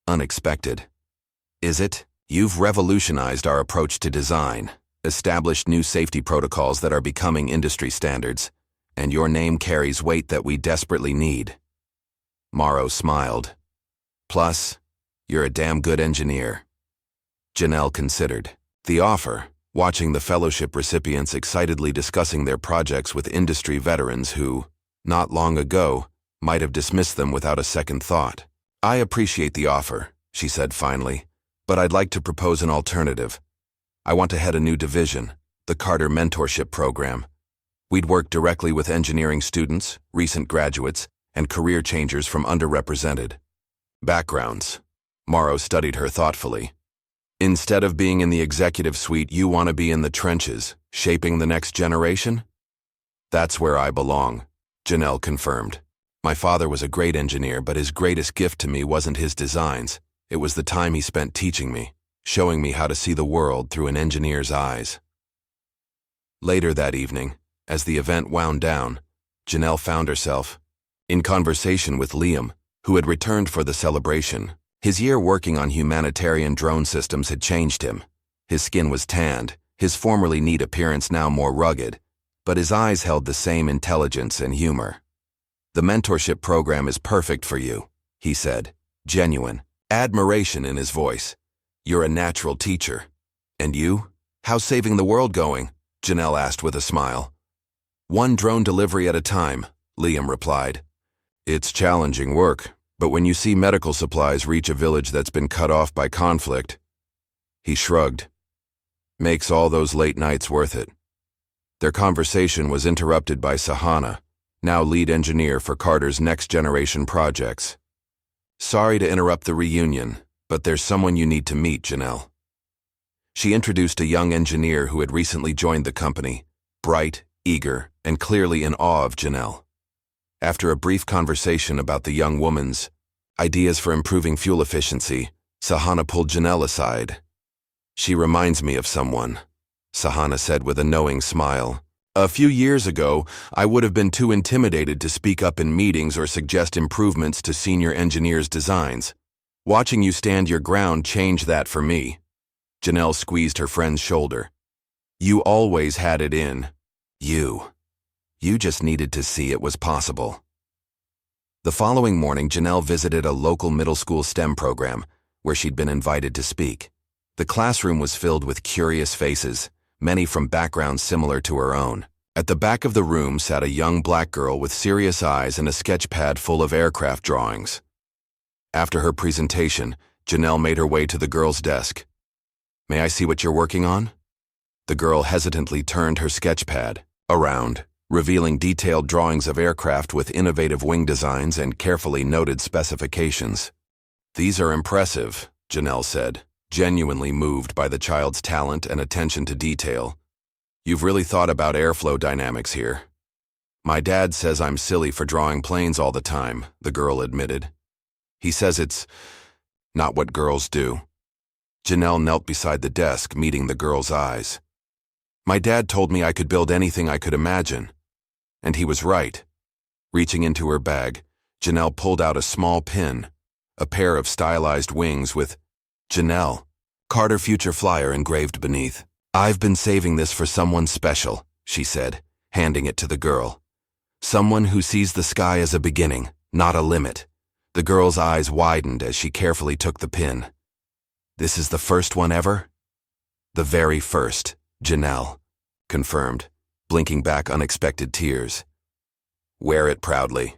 unexpected. Is it? You've revolutionized our approach to design, established new safety protocols that are becoming industry standards, and your name carries weight that we desperately need. Morrow smiled. Plus, you're a damn good engineer. Janelle considered the offer, watching the fellowship recipients excitedly discussing their projects with industry veterans who, not long ago, might have dismissed them without a second thought. I appreciate the offer, she said finally, but I'd like to propose an alternative. I want to head a new division, the Carter Mentorship Program. We'd work directly with engineering students, recent graduates, and career changers from underrepresented backgrounds. Morrow studied her thoughtfully. Instead of being in the executive suite, you want to be in the trenches, shaping the next generation? That's where I belong, Janelle confirmed. My father was a great engineer, but his greatest gift to me wasn't his designs. It was the time he spent teaching me, showing me how to see the world through an engineer's eyes. Later that evening, as the event wound down, Janelle found herself in conversation with Liam, who had returned for the celebration. His year working on humanitarian drone systems had changed him. His skin was tanned, his formerly neat appearance now more rugged, but his eyes held the same intelligence and humor. The mentorship program is perfect for you, he said, genuine admiration in his voice. You're a natural teacher. And you? How's saving the world going? Janelle asked with a smile. One drone delivery at a time, Liam replied. It's challenging work, but when you see medical supplies reach a village that's been cut off by conflict, he shrugged. Makes all those late nights worth it. Their conversation was interrupted by Sahana, now lead engineer for Carter's next generation projects. Sorry to interrupt the reunion, but there's someone you need to meet, Janelle. She introduced a young engineer who had recently joined the company, bright, eager, and clearly in awe of Janelle. After a brief conversation about the young woman's ideas for improving fuel efficiency, Sahana pulled Janelle aside. She reminds me of someone, Sahana said with a knowing smile. A few years ago, I would have been too intimidated to speak up in meetings or suggest improvements to senior engineers' designs. Watching you stand your ground changed that for me. Janelle squeezed her friend's shoulder. You always had it in. You just needed to see it was possible. The following morning, Janelle visited a local middle school STEM program where she'd been invited to speak. The classroom was filled with curious faces, many from backgrounds similar to her own. At the back of the room sat a young black girl with serious eyes and a sketch pad full of aircraft drawings. After her presentation, Janelle made her way to the girl's desk. May I see what you're working on? The girl hesitantly turned her sketch pad around, revealing detailed drawings of aircraft with innovative wing designs and carefully noted specifications. These are impressive, Janelle said, genuinely moved by the child's talent and attention to detail. You've really thought about airflow dynamics here. My dad says I'm silly for drawing planes all the time, the girl admitted. He says it's not what girls do. Janelle knelt beside the desk, meeting the girl's eyes. My dad told me I could build anything I could imagine. And he was right. Reaching into her bag, Janelle pulled out a small pin, a pair of stylized wings with Janelle, Carter Future Flyer engraved beneath. I've been saving this for someone special, she said, handing it to the girl. Someone who sees the sky as a beginning, not a limit. The girl's eyes widened as she carefully took the pin. This is the first one ever? The very first, Janelle confirmed, blinking back unexpected tears. Wear it proudly.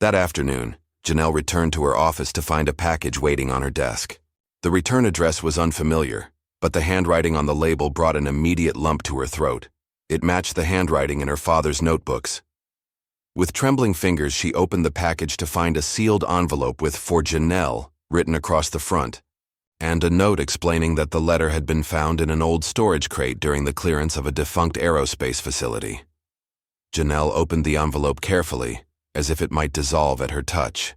That afternoon, Janelle returned to her office to find a package waiting on her desk. The return address was unfamiliar, but the handwriting on the label brought an immediate lump to her throat. It matched the handwriting in her father's notebooks. With trembling fingers, she opened the package to find a sealed envelope with "For Janelle" written across the front, and a note explaining that the letter had been found in an old storage crate during the clearance of a defunct aerospace facility. Janelle opened the envelope carefully, as if it might dissolve at her touch.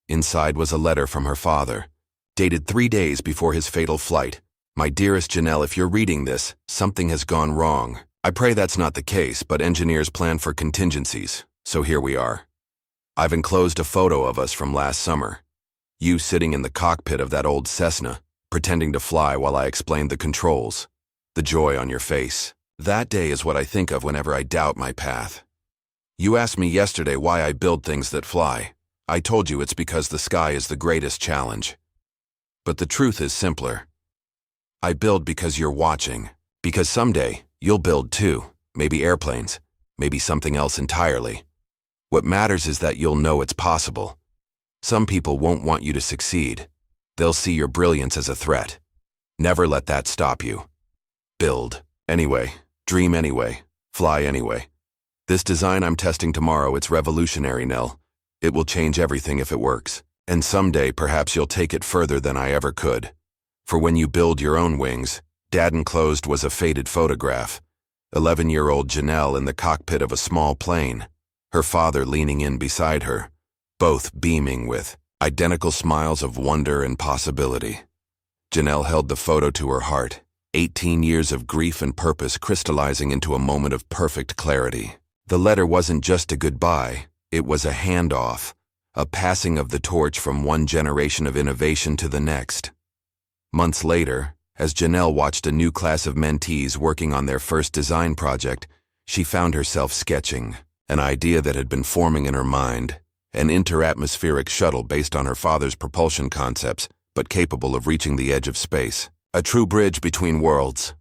Inside was a letter from her father, dated 3 days before his fatal flight. My dearest Janelle, if you're reading this, something has gone wrong. I pray that's not the case, but engineers plan for contingencies, so here we are. I've enclosed a photo of us from last summer. You sitting in the cockpit of that old Cessna, pretending to fly while I explained the controls. The joy on your face. That day is what I think of whenever I doubt my path. You asked me yesterday why I build things that fly. I told you it's because the sky is the greatest challenge. But the truth is simpler. I build because you're watching. Because someday, you'll build too. Maybe airplanes. Maybe something else entirely. What matters is that you'll know it's possible. Some people won't want you to succeed. They'll see your brilliance as a threat. Never let that stop you. Build anyway. Dream anyway. Fly anyway. This design I'm testing tomorrow, it's revolutionary, Nell. It will change everything if it works. And someday, perhaps you'll take it further than I ever could. For when you build your own wings, Dad enclosed was a faded photograph. 11-year-old Janelle in the cockpit of a small plane. Her father leaning in beside her, both beaming with identical smiles of wonder and possibility. Janelle held the photo to her heart, 18 years of grief and purpose crystallizing into a moment of perfect clarity. The letter wasn't just a goodbye, it was a handoff, a passing of the torch from one generation of innovation to the next. Months later, as Janelle watched a new class of mentees working on their first design project, she found herself sketching an idea that had been forming in her mind, an interatmospheric shuttle based on her father's propulsion concepts, but capable of reaching the edge of space. A true bridge between worlds.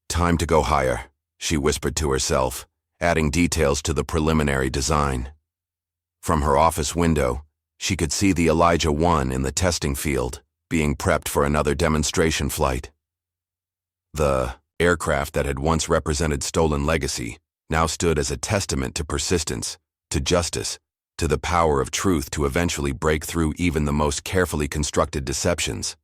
Time to go higher, she whispered to herself, adding details to the preliminary design. From her office window, she could see the Elijah 1 in the testing field, being prepped for another demonstration flight. The aircraft that had once represented stolen legacy now stood as a testament to persistence, to justice, to the power of truth to eventually break through even the most carefully constructed deceptions.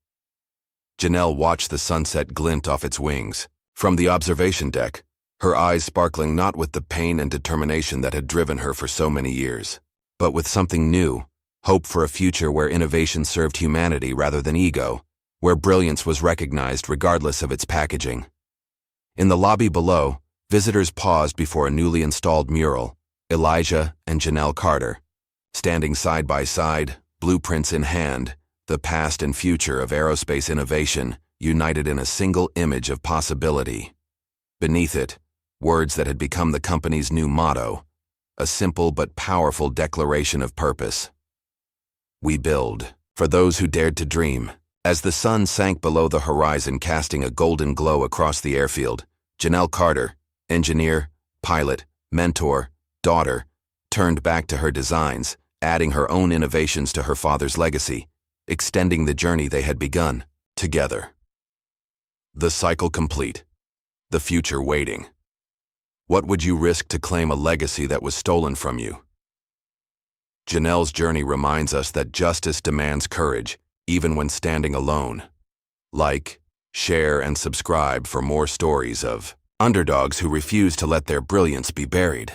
Janelle watched the sunset glint off its wings. From the observation deck, her eyes sparkling not with the pain and determination that had driven her for so many years, but with something new, hope for a future where innovation served humanity rather than ego, where brilliance was recognized regardless of its packaging. In the lobby below, visitors paused before a newly installed mural, Elijah and Janelle Carter, standing side by side, blueprints in hand, the past and future of aerospace innovation united in a single image of possibility. Beneath it, words that had become the company's new motto, a simple but powerful declaration of purpose. We build, for those who dared to dream. As the sun sank below the horizon casting a golden glow across the airfield, Janelle Carter, engineer, pilot, mentor, daughter, turned back to her designs, adding her own innovations to her father's legacy, extending the journey they had begun, together. The cycle complete. The future waiting. What would you risk to claim a legacy that was stolen from you? Janelle's journey reminds us that justice demands courage, even when standing alone. Like, share, and subscribe for more stories of underdogs who refuse to let their brilliance be buried.